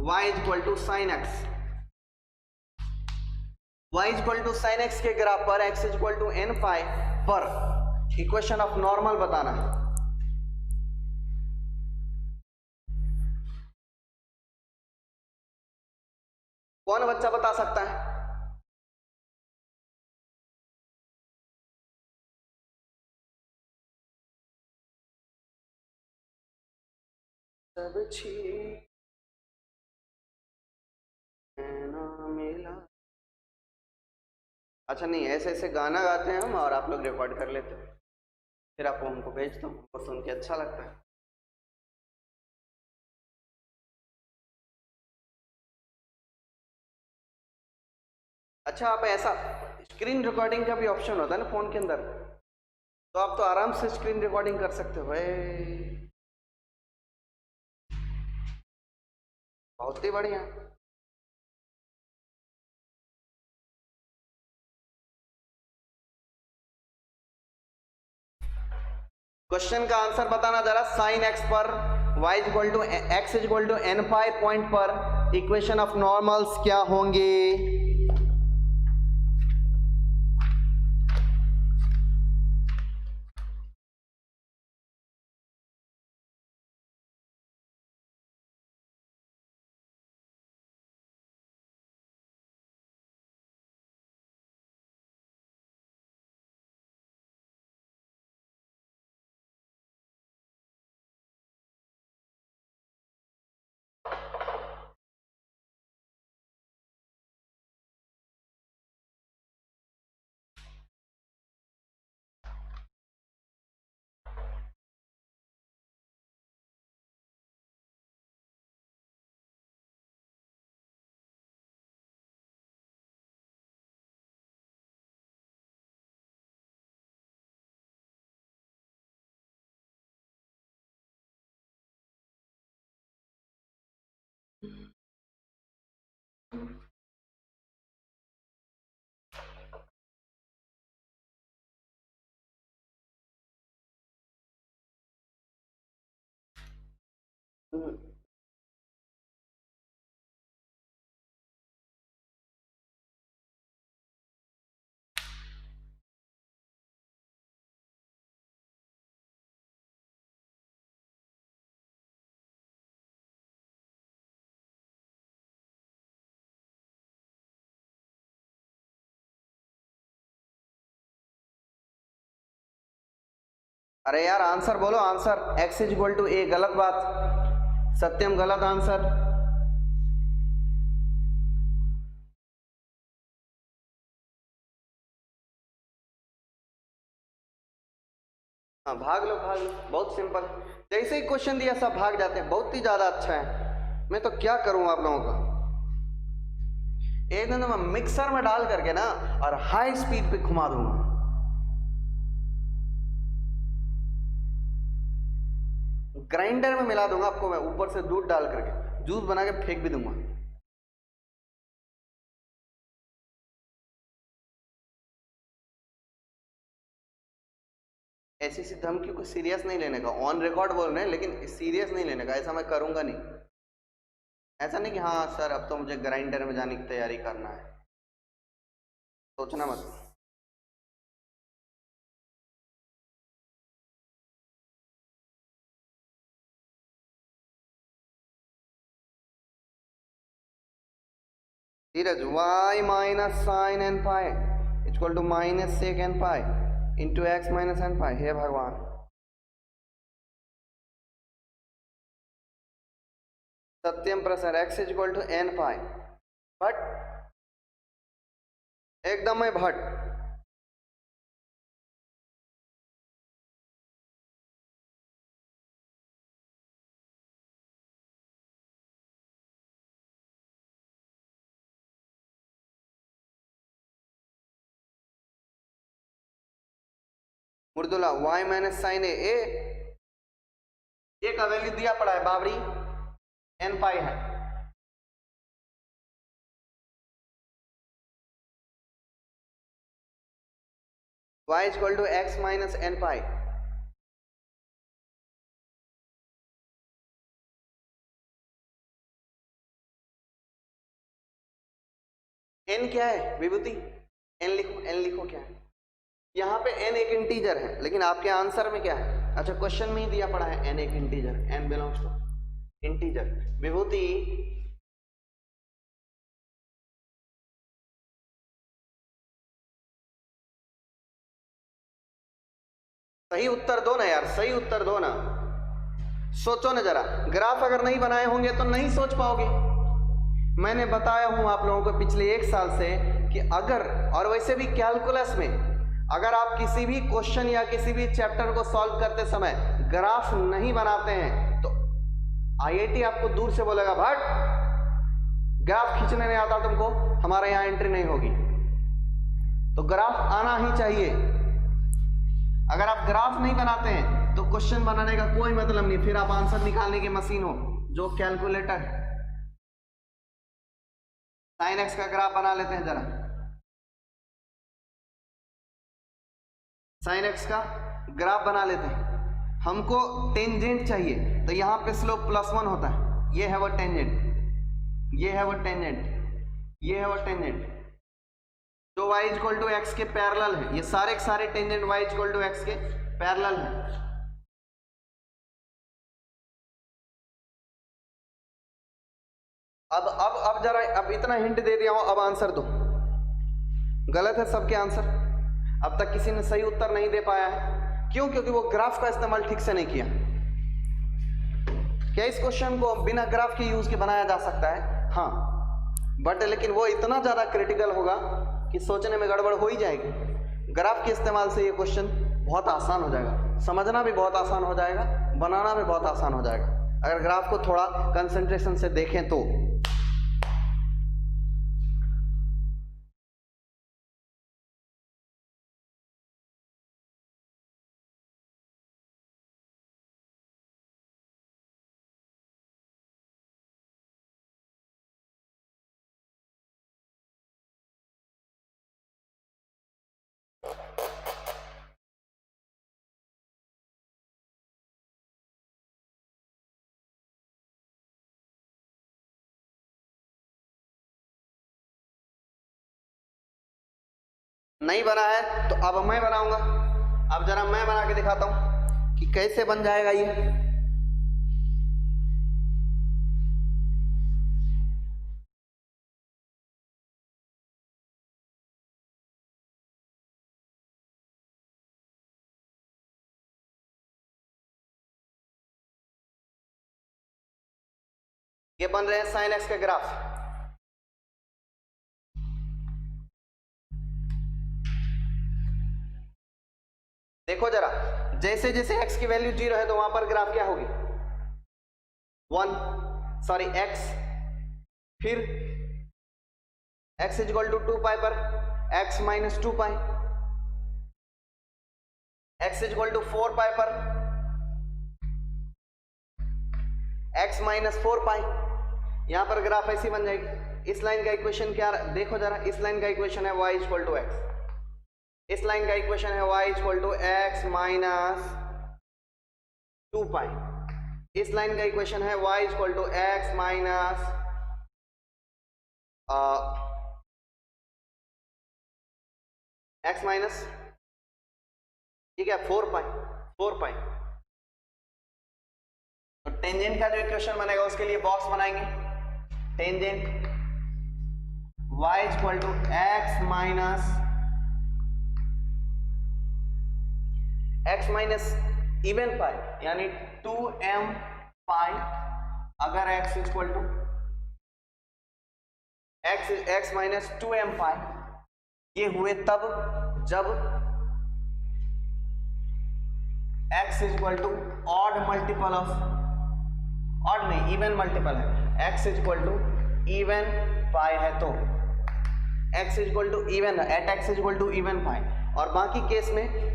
y is equal to sin x, y is equal to sin x के ग्राफ पर x is equal to n pi पर equation of normal बताना है। कौन बच्चा बता सकता है? अच्छा नहीं, ऐसे ऐसे गाना गाते हैं हम और आप लोग रिकॉर्ड कर लेते हैं, फिर आपको हमको भेज दो, हमको सुन के अच्छा लगता है। अच्छा, आप ऐसा स्क्रीन रिकॉर्डिंग का भी ऑप्शन होता है ना फोन के अंदर, तो आप तो आराम से स्क्रीन रिकॉर्डिंग कर सकते हो। बहुत ही बढ़िया। क्वेश्चन का आंसर बताना जरा। साइन एक्स पर y equal to x equal to n pi point पर इक्वेशन ऑफ नॉर्मल्स क्या होंगे? हम्म। अरे यार आंसर बोलो, answer. x is equal to a, गलत बात, सत्यम गलत आंसर। हाँ भाग लो भाग लो, बहुत सिंपल। जैसे ही क्वेश्चन दिया सब भाग जाते हैं, बहुत ही ज्यादा अच्छा है। मैं तो क्या करूं आप लोगों का। एक दिन तो मैं मिक्सर में डाल करके ना और हाई स्पीड पे घुमा दूंगा। ग्राइंडर में मिला दूंगा आपको मैं, ऊपर से दूध डाल करके जूस बना के फेंक भी दूंगा। ऐसी सी धमकी को सीरियस नहीं लेने का, ऑन रिकॉर्ड बोल रहे हैं लेकिन सीरियस नहीं लेने का, ऐसा मैं करूंगा नहीं। ऐसा नहीं कि हाँ सर अब तो मुझे ग्राइंडर में जाने की तैयारी करना है, सोचना मत। Dheeraj, y minus sine n pi equal to minus sec n pi into x minus n pi. हे भगवान, सत्यम प्रसर x is equal to n pi. But एकदम मैं भट। Mridula y minus sine a का वैल्यू दिया पड़ा है बाबरी, एन पाई है। y is equal to x minus n pi. n क्या है विभूति, n लिखो, n लिखो क्या है यहाँ पे। n एक इंटीजर है लेकिन आपके आंसर में क्या है, अच्छा क्वेश्चन में ही दिया पड़ा है n एक integer, n belongs to integer. Vibhuti सही उत्तर दो ना यार, सही उत्तर दो ना। सोचो ना जरा, ग्राफ अगर नहीं बनाए होंगे तो नहीं सोच पाओगे। मैंने बताया हूं आप लोगों को पिछले एक साल से कि अगर, और वैसे भी कैलकुलस में अगर आप किसी भी क्वेश्चन या किसी भी चैप्टर को सॉल्व करते समय ग्राफ नहीं बनाते हैं तो आईआईटी आपको दूर से बोलेगा भाट, ग्राफ खींचने नहीं आता तुमको, हमारे यहाँ एंट्री नहीं होगी। तो ग्राफ आना ही चाहिए। अगर आप ग्राफ नहीं बनाते हैं तो क्वेश्चन बनाने का कोई मतलब नहीं, फिर आप आंसर निकालने की मशीन हो जो कैलकुलेटर है। साइन एक्स का ग्राफ बना लेते हैं जरा। साइन एक्स का ग्राफ बना लेते हैं। हमको टेंजेंट चाहिए तो यहाँ पे स्लोप +1 होता है, ये है वो टेंजेंट, ये है वो टेंजेंट, ये है वो टेंजेंट जो y इक्वल टू एक्स के पैरेलल है। ये सारे के सारे tangent y equal to x के पैरेलल है। अब जरा, अब इतना हिंट दे दिया हूं, अब आंसर दो। गलत है सबके आंसर, अब तक किसी ने सही उत्तर नहीं दे पाया है। क्यों? क्योंकि वो ग्राफ का इस्तेमाल ठीक से नहीं किया। क्या इस क्वेश्चन को बिना ग्राफ के यूज के बनाया जा सकता है? हाँ, बट लेकिन वो इतना ज्यादा क्रिटिकल होगा कि सोचने में गड़बड़ हो ही जाएगी। ग्राफ के इस्तेमाल से ये क्वेश्चन बहुत आसान हो जाएगा, समझना भी बहुत आसान हो जाएगा, बनाना भी बहुत आसान हो जाएगा अगर ग्राफ को थोड़ा कंसंट्रेशन से देखें तो। नहीं बना है तो अब मैं बनाऊंगा। अब जरा मैं बना के दिखाता हूं कि कैसे बन जाएगा ये बन रहे हैं साइन एक्स के ग्राफ। देखो जरा, जैसे जैसे x की वैल्यू 0 है तो वहां पर ग्राफ क्या होगी, 1 सॉरी x, फिर x इक्वल टू 2 पाई पर x minus 2 pi, x equal to 4 pi पर x माइनस 4 पाई। यहां पर ग्राफ ऐसी बन जाएगी। इस लाइन का इक्वेशन क्या, देखो जरा, इस लाइन का इक्वेशन है y इक्वल टू x, इस लाइन का इक्वेशन है y equal to x minus 2 pi, इस लाइन का इक्वेशन है y equal to x minus x minus, ठीक है, 4 पाई। तो टेंजेंट का जो इक्वेशन बनेगा उसके लिए बॉक्स बनाएंगे। Tangent y equal to x minus even pi यानी 2m पाई, अगर x equal to x minus 2m pi, ये हुए तब जब x equal to odd multiple of, odd नहीं इवन मल्टीपल है, x equal to even pi है तो x equal to even, at x equal to even pi. और बाकी केस में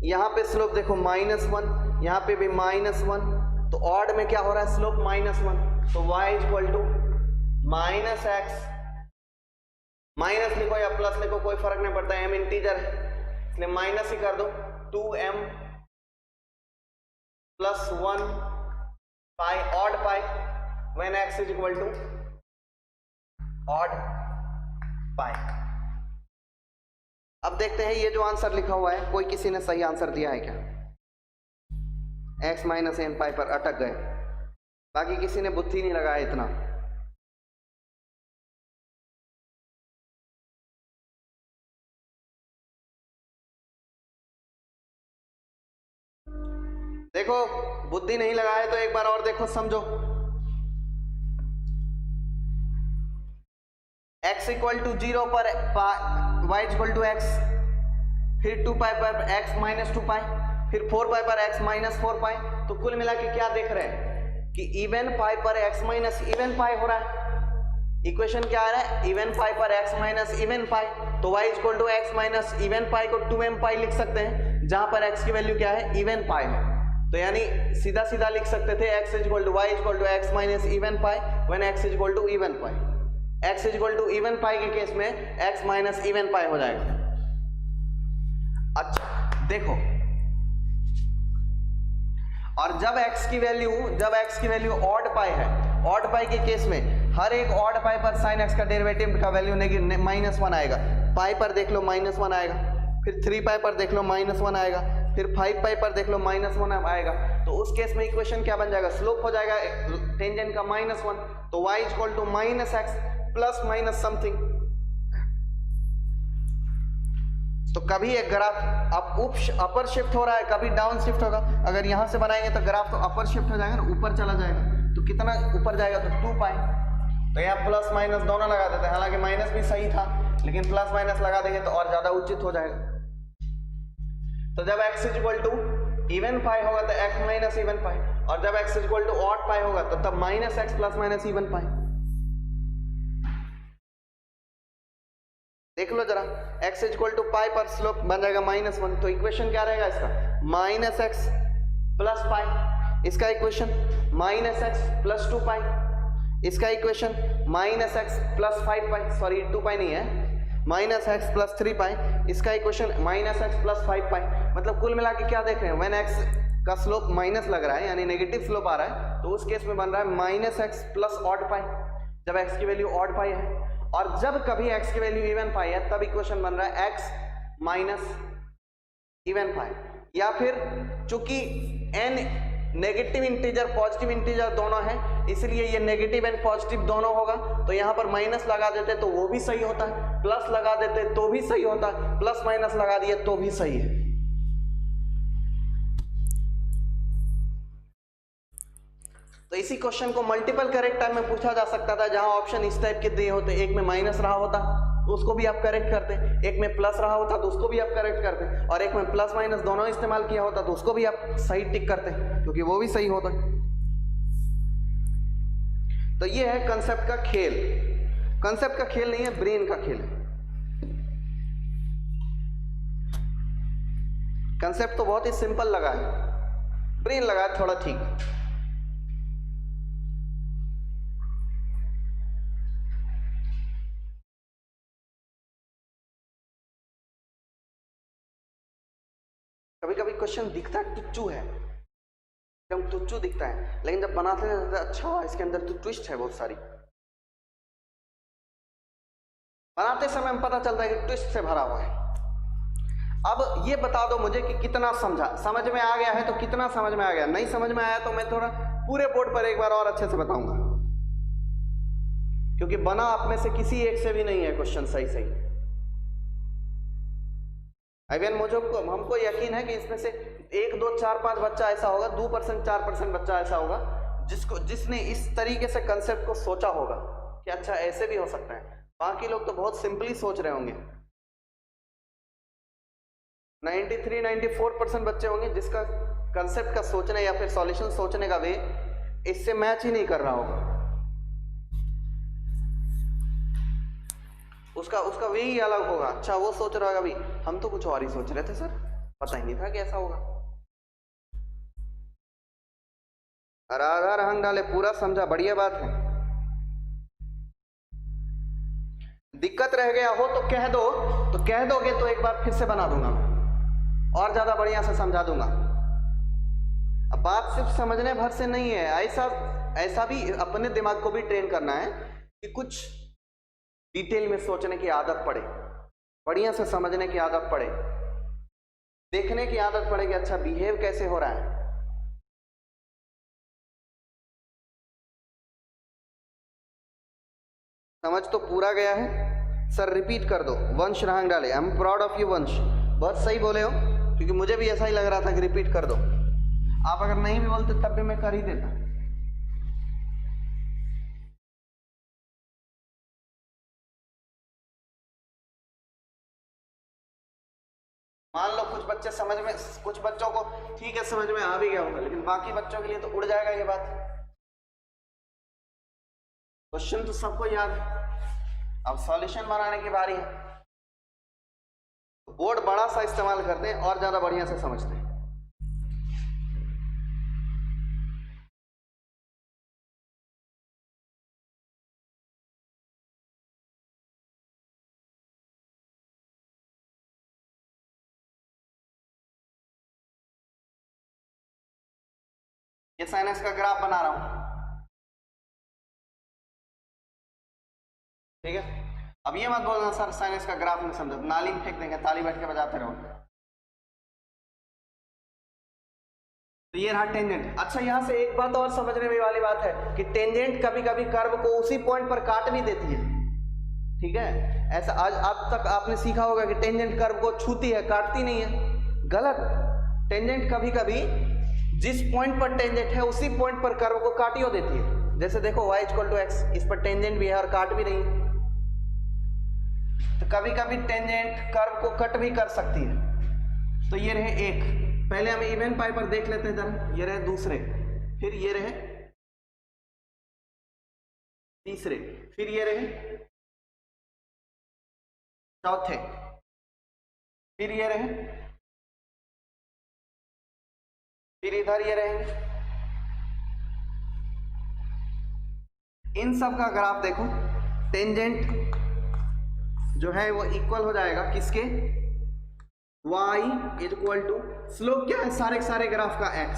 यहाँ पे स्लोप देखो -1, यहाँ पे भी -1, तो ऑड में क्या हो रहा है, स्लोप -1, तो y equal to minus x, minus लिखो या प्लस लिखो कोई फर्क नहीं पड़ता, m इंटीजर है इसलिए माइनस ही कर दो, 2m plus 1 pi, odd pi, when x is equal to odd pi. अब देखते हैं ये जो आंसर लिखा हुआ है, कोई किसी ने सही आंसर दिया है क्या, x माइनस n पाई पर अटक गए, बाकी किसी ने बुद्धि नहीं लगाया इतना। देखो बुद्धि नहीं लगाए तो एक बार और देखो, समझो, x इक्वल टू 0 पर y इक्वल टू x, फिर 2 पाई पर x माइनस 2 पाई, फिर 4 पाई पर x माइनस 4 पाई, तो कुल मिला के क्या देख रहे हैं कि इवन पाई पर x माइनस इवन पाई हो रहा है। इक्वेशन क्या आ रहा है, इवन पाई पर x माइनस इवन पाई, तो y equal to x minus even pi को 2m पाई लिख सकते हैं, जहां पर x की वैल्यू क्या है, इवन पाई है। तो यानी सीधा सीधा लिख सकते थे x equal to y equal to x minus even pi when x equal to even pi. x equal to even pi के केस में x माइनस इवन पाई हो जाएगा। अच्छा देखो, और जब x की वैल्यू ऑड पाई है, ऑड पाई के केस में हर एक ऑड पाई पर sin x का डेरिवेटिव का वैल्यू -1 आएगा। पाई पर देख लो -1 आएगा, फिर 3 पाई पर देख लो -1 आएगा, फिर 5 पाई पर देख लो -1 आएगा। तो उस केस में इक्वेशन क्या बन जाएगा, स्लोप हो जाएगा टेंजेंट का -1, तो y equal to minus x plus minus something. तो कभी एक ग्राफ अपर शिफ्ट हो रहा है, कभी डाउन शिफ्ट होगा। अगर यहां से बनाएंगे तो ग्राफ तो अपर शिफ्ट हो जाएगा ना, ऊपर चला जाएगा। तो कितना ऊपर जाएगा, तो 2 पाई, तो यहाँ प्लस माइनस दोनों लगा देते हैं, हालांकि माइनस भी सही था लेकिन प्लस माइनस लगा देंगे तो और ज्यादा उचित हो जाएगा। तो जब x equal to even pi होगा तो x माइनस इवन पाई, और जब x equal to odd pi होगा तो तब minus x plus minus even pi. देख लो जरा, x इक्वल टू पाई पर स्लोप बन जाएगा -1, तो इक्वेशन क्या रहेगा इसका, माइनस एक्स प्लस पाई, इसका इक्वेशन माइनस एक्स प्लस 2 पाई, इसका इक्वेशन माइनस एक्स प्लस 5 पाई, सॉरी 2 पाई नहीं है, माइनस एक्स प्लस 3 पाई, इसका इक्वेशन माइनस एक्स प्लस 5 पाई। मतलब कुल मिला के क्या देख रहे हैं, व्हेन एक्स का स्लोप माइनस लग रहा है यानी नेगेटिव स्लोप आ रहा है, तो उस केस में बन रहा है माइनस एक्स प्लस ऑड पाई, जब एक्स की वैल्यू ऑड पाई है। और जब कभी एक्स की वैल्यू इवन पाई है तब इक्वेशन बन रहा है एक्स माइनस इवन पाई, या फिर चूंकि n negative integer positive integer दोनों है इसलिए ये नेगेटिव एंड पॉजिटिव दोनों होगा, तो यहां पर माइनस लगा देते तो वो भी सही होता है, प्लस लगा देते तो भी सही होता है, प्लस माइनस लगा दिए तो भी सही है। तो इसी क्वेश्चन को मल्टीपल करेक्ट टाइम में पूछा जा सकता था, जहां ऑप्शन इस टाइप के दिए होते, एक में माइनस रहा होता तो उसको भी आप करेक्ट करते, एक में प्लस रहा होता तो उसको भी आप करेक्ट करते, और एक में प्लस माइनस दोनों इस्तेमाल किया होता तो उसको भी आप सही टिक करते, क्योंकि वो भी सही होता। तो ये है कंसेप्ट का खेल। कंसेप्ट का खेल नहीं है, ब्रेन का खेल है। कंसेप्ट तो बहुत ही सिंपल लगा है, ब्रेन लगा है थोड़ा ठीक। कभी कभी क्वेश्चन दिखता है टुच्चू है, एकदम टुच्चू दिखता है, लेकिन जब बनाते हैं तो अच्छा इसके अंदर तो ट्विस्ट है बहुत सारी। बनाते समय हम पता चलता है कि ट्विस्ट से भरा हुआ है। अब ये बता दो मुझे कि कितना समझा, समझ में आ गया है तो कितना समझ में आ गया, नहीं समझ में आया तो मैं थोड़ा पूरे बोर्ड पर एक बार और अच्छे से बताऊंगा, क्योंकि बना आप में से किसी एक से भी नहीं है क्वेश्चन सही सही। अगेन मुझे हमको यकीन है कि इसमें से 1 2 4 5 बच्चा ऐसा होगा, 2% 4% बच्चा ऐसा होगा जिसने इस तरीके से कंसेप्ट को सोचा होगा कि अच्छा ऐसे भी हो सकता है। बाकी लोग तो बहुत सिंपली सोच रहे होंगे। 93-94% बच्चे होंगे जिसका कंसेप्ट का सोचने या फिर सॉल्यूशन सोचने का वे इससे मैच ही नहीं कर रहा होगा, उसका वे ही अलग होगा। अच्छा वो सोच रहा होगा अभी हम तो कुछ और ही सोच रहे थे सर, पता ही नहीं था कि ऐसा होगा। आधा रंग डाले पूरा समझा, बढ़िया बात है। दिक्कत रह गया हो तो कह दो, तो कह दोगे तो एक बार फिर से बना दूंगा और ज्यादा बढ़िया से समझा दूंगा। अब बात सिर्फ समझने भर से नहीं है, ऐसा भी अपने दिमाग को भी ट्रेन करना है कि कुछ डिटेल में सोचने की आदत पड़े, बढ़िया से समझने की आदत पड़े, देखने की आदत पड़े कि अच्छा बिहेव कैसे हो रहा है। समझ तो पूरा गया है सर, रिपीट कर दो। वंश रंग डाले, I am proud of you वंश, बहुत सही बोले हो, क्योंकि मुझे भी ऐसा ही लग रहा था कि रिपीट कर दो। आप अगर नहीं भी बोलते तब भी मैं कर ही देता। मान लो कुछ बच्चे समझ में, कुछ बच्चों को ठीक है समझ में आ भी गया होगा, लेकिन बाकी बच्चों के लिए तो उड़ जाएगा ये बात। क्वेश्चन तो सबको याद है, अब सॉल्यूशन बनाने की बारी है। बोर्ड बड़ा सा इस्तेमाल करते हैं और ज्यादा बढ़िया से समझते हैं। ये साइनस का ग्राफ बना रहा हूं, ठीक है। अब ये मत बोलना सर साइनस का ग्राफ नहीं समझा, नाली में फेंक देंगे, ताली बैठ के बजाते रहो। तो ये रहा टेंजेंट। अच्छा यहां से एक बात और समझने में वाली बात है कि टेंजेंट कभी कभी कर्व को उसी पॉइंट पर काट भी देती है, ठीक है। ऐसा आज तक आपने सीखा होगा कि टेंजेंट कर्व को छूती है, काटती नहीं है, गलत। टेंजेंट कभी कभी जिस पॉइंट पर टेंजेंट है उसी पॉइंट पर कर्व को काटियो देती है। जैसे देखो y = x, इस पर टेंजेंट भी है और काट भी रही है, तो कभी कभी टेंजेंट कर्व को कट भी कर सकती है। तो ये रहे एक, पहले हम इवन पाई पर देख लेते हैं जरा, ये रहे दूसरे, फिर ये रहे तीसरे, फिर ये रहे चौथे, फिर ये रहे, फिर इधर ये रहेंगे। इन सब का ग्राफ देखो, टेंजेंट जो है वो इक्वल हो जाएगा किसके, y = स्लोप क्या है सारे के सारे ग्राफ का x।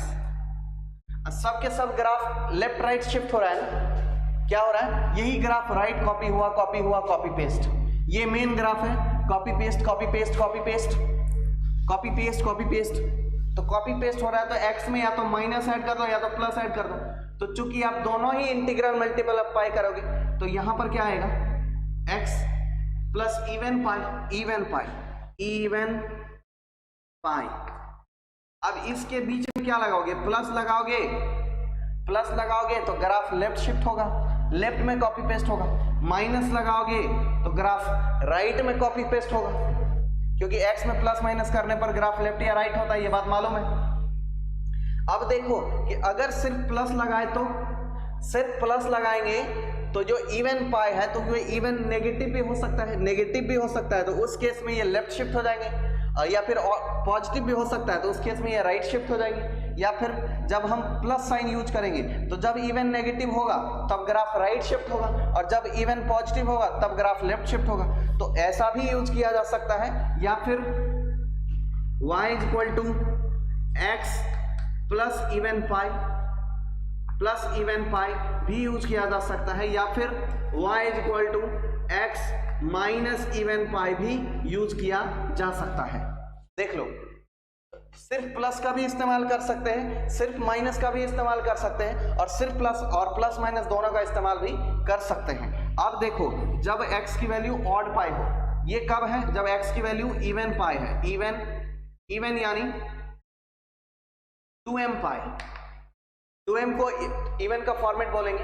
सब के सब ग्राफ लेफ्ट राइट शिफ्ट हो रहा है ना, क्या हो रहा है, यही ग्राफ राइट कॉपी हुआ कॉपी हुआ कॉपी पेस्ट। ये मेन ग्राफ है, copy paste copy paste copy paste copy paste copy paste. तो कॉपी पेस्ट हो रहा है तो x में या तो माइनस ऐड कर दो या तो प्लस ऐड कर दो। तो चूंकि आप दोनों ही इंटीग्रल मल्टीपल अप्लाई करोगे तो यहां पर क्या आएगा, x प्लस इवन पाई। अब इसके बीच में क्या लगाओगे, प्लस लगाओगे तो ग्राफ लेफ्ट शिफ्ट होगा, लेफ्ट में कॉपी पेस्ट होगा। माइनस लगाओगे तो ग्राफ राइट में कॉपी पेस्ट होगा, क्योंकि x में प्लस माइनस करने पर ग्राफ लेफ्ट या राइट होता है, ये बात मालूम है। अब देखो कि अगर सिर्फ प्लस लगाए तो सिर्फ प्लस लगाएंगे तो जो इवन पाई है तो वो इवन नेगेटिव भी हो सकता है, तो उस केस में ये लेफ्ट शिफ्ट हो जाएंगे, या फिर पॉजिटिव भी हो सकता है तो उस केस में ये राइट शिफ्ट हो जाएंगे। या फिर जब हम प्लस साइन यूज करेंगे तो जब इवन नेगेटिव होगा तब ग्राफ राइट शिफ्ट होगा, और जब इवन पॉजिटिव होगा तब ग्राफ लेफ्ट शिफ्ट होगा। तो ऐसा भी यूज किया जा सकता है, या फिर y equal to x plus even pi भी यूज किया जा सकता है, या फिर y equal to x minus even pi भी यूज किया जा सकता है। देख लो, सिर्फ प्लस का भी इस्तेमाल कर सकते हैं, सिर्फ माइनस का भी इस्तेमाल कर सकते हैं, और सिर्फ प्लस और प्लस माइनस दोनों का इस्तेमाल भी कर सकते हैं। अब देखो, जब x की वैल्यू ऑड पाई हो, ये कब है, जब x की वैल्यू इवन पाई है, इवन यानी 2m पाई। 2m को इवन का फॉर्मेट बोलेंगे।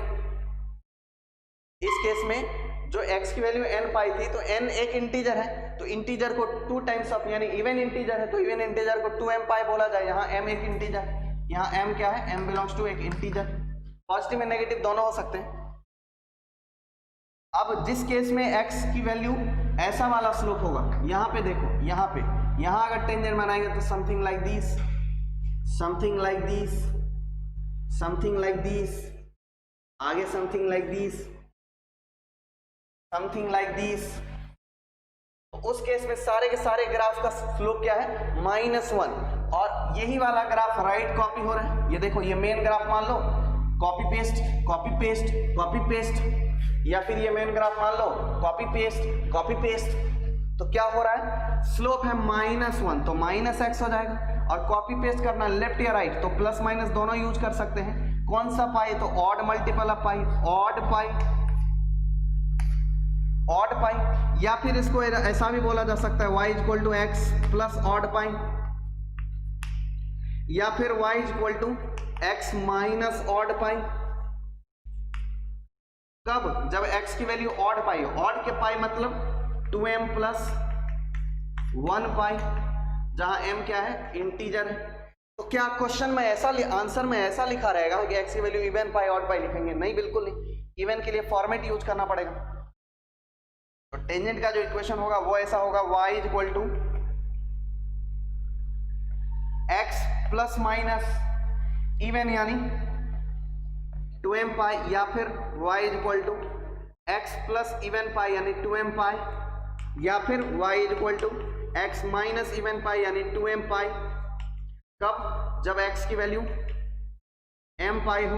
इस केस में जो x की वैल्यू n पाई थी, तो n एक इंटीजर है, तो इंटीजर को 2 टाइम्स ऑफ, यानी इवन इंटीजर है तो इवन इंटीजर को 2m पाई बोला जाए। यहाँ m एक इंटीजर, यहाँ m क्या है, m बिलोंग्स टू एक इंटीजर। पॉजिटिव में नेगेटिव दोनों हो सकते हैं। अब जिस केस में x की वैल्यू ऐसा वाला स्लोप होगा, यहाँ पे देखो, यहाँ अगर टेंजेंट बनाएंगे तो something like this, something like this, आगे something like this, something like this. उस केस में सारे के सारे ग्राफ का स्लोप क्या है, -1, और यही वाला ग्राफ राइट कॉपी हो रहा है। ये देखो, ये मेन ग्राफ मान लो, copy paste copy paste copy paste, या फिर ये मेन ग्राफ मान लो, कॉपी पेस्ट। तो क्या हो रहा है, स्लोप है -1, तो -x हो जाएगा। और कॉपी पेस्ट करना लेफ्ट या राइट, तो प्लस माइनस दोनों यूज कर सकते हैं। कौन सा पाई, तो odd multiple of pi, odd pi, या फिर इसको ऐसा भी बोला जा सकता है y equal to x plus odd pi, या फिर y equal to x minus odd pi. कब, जब x की वैल्यू ऑड पाई हो। ऑड के पाई मतलब 2m प्लस 1 पाई, जहां m क्या है, इंटीजर है। तो क्या क्वेश्चन में ऐसा आंसर में ऐसा लिखा रहेगा कि x की वैल्यू इवन पाई ऑड पाई लिखेंगे? नहीं, बिल्कुल नहीं। इवन के लिए फॉर्मेट यूज करना पड़ेगा। तो टेंजेंट का जो इक्वेशन होगा वो ऐसा होगा, y equal to x plus minus even यानी 2m पाई, या फिर y equal to x plus even pi यानी 2m पाई, या फिर y equal to x minus even pi यानी 2m पाई। कब, जब x की वैल्यू m पाई हो,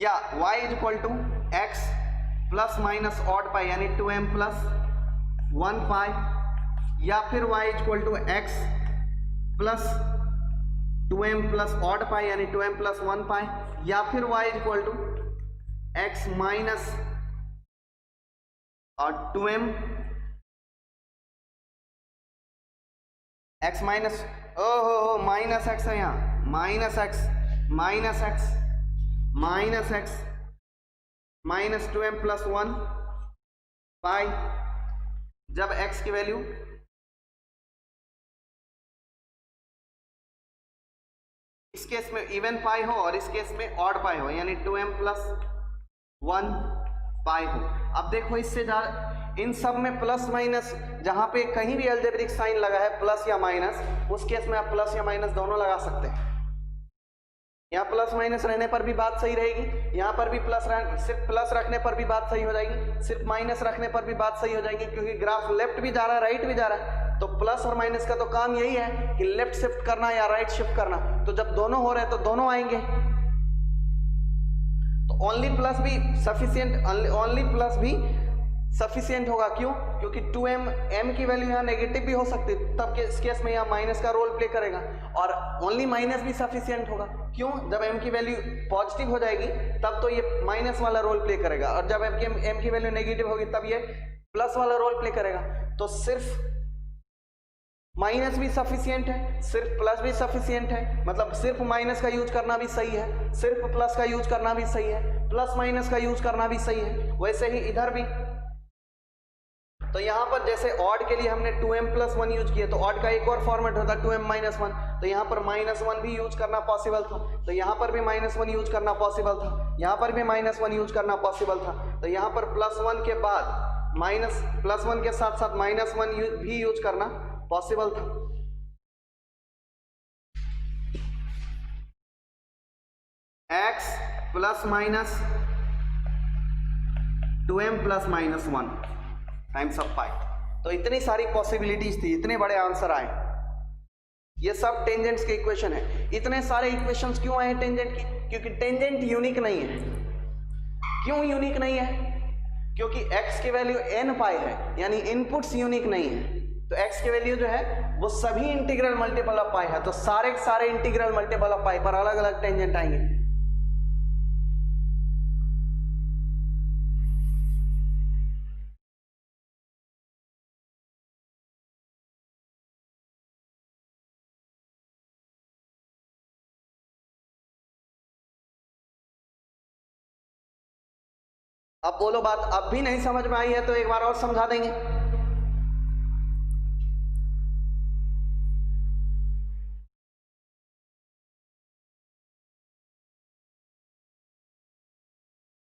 या y equal to x plus minus odd pi यानी 2m प्लस 1 पाई, या फिर y equal to x plus 2m plus odd pi यानी 2m प्लस 1 पाई, या फिर y equal to x minus और 2m एक्स माइनस, ओहो minus x है यहाँ, minus x minus 2m plus 1 pi, जब x की वैल्यू इस केस में इवन पाई हो और इस केस में ऑड पाई हो, यानी 2m प्लस 1 पाई हो। अब देखो, इससे इन सब में प्लस माइनस, जहां पे कहीं भी अलजेब्रिक साइन लगा है प्लस या माइनस, उस केस में आप प्लस या माइनस दोनों लगा सकते हैं। यहाँ प्लस माइनस रहने पर भी बात सही रहेगी, यहाँ पर भी सिर्फ प्लस रखने पर भी बात सही हो जाएगी, सिर्फ माइनस रखने पर भी बात सही हो जाएगी, क्योंकि ग्राफ लेफ्ट भी जा रहा है राइट भी जा रहा है। तो प्लस और माइनस का तो काम यही है कि लेफ्ट शिफ्ट करना या राइट शिफ्ट करना। तो जब दोनों हो रहे हैं तो दोनों आएंगे। तो ओनली प्लस भी सफिशिएंट, ओनली प्लस भी सफिशिएंट होगा। क्यों? क्योंकि 2m, m की वैल्यू यहाँ नेगेटिव भी हो सकती है, तब के इस केस में यहाँ माइनस का रोल प्ले करेगा, और ओनली माइनस भी सफिशिएंट होगा। क्यों? जब m की वैल्यू पॉजिटिव हो जाएगी तब तो ये माइनस वाला रोल प्ले करेगा, और जब m की वैल्यू नेगेटिव होगी तब ये प्लस वाला रोल प्ले करेगा। तो सिर्फ माइनस भी सफिशिएंट है, सिर्फ प्लस भी सफिशिएंट है, मतलब सिर्फ माइनस का यूज करना भी सही है, सिर्फ प्लस का यूज करना भी सही है, प्लस माइनस का यूज करना भी सही है। वैसे ही इधर भी, तो यहाँ पर जैसे ऑड के लिए हमने 2m+1 यूज किया, तो ऑड का एक और फॉर्मेट होता है 2m-1, तो यहाँ पर -1 भी यूज करना पॉसिबल था, तो यहाँ पर भी -1 यूज करना पॉसिबल था, यहाँ पर भी -1 यूज करना पॉसिबल था, तो यहाँ पर +1 के बाद +1 के साथ साथ -1 भी यूज करना पॉसिबल था। x ± 2m+-1 टाइम्स ऑफ पाई। तो इतनी सारी पॉसिबिलिटीज थी, इतने बड़े आंसर आए। ये सब टेंजेंट्स के इक्वेशन है। इतने सारे इक्वेशंस क्यों आए टेंजेंट की? क्योंकि टेंजेंट यूनिक नहीं है। क्यों यूनिक नहीं है? क्योंकि x की वैल्यू n पाई है, यानी इनपुट्स यूनिक नहीं है। तो x की वैल्यू जो है वो सभी इंटीग्रल मल्टीपल ऑफ पाई है, तो सारे इंटीग्रल मल्टीपल ऑफ पाई पर अलग अलग टेंजेंट आएंगे। अब बोलो बात अब भी नहीं समझ में आई है तो एक बार और समझा देंगे।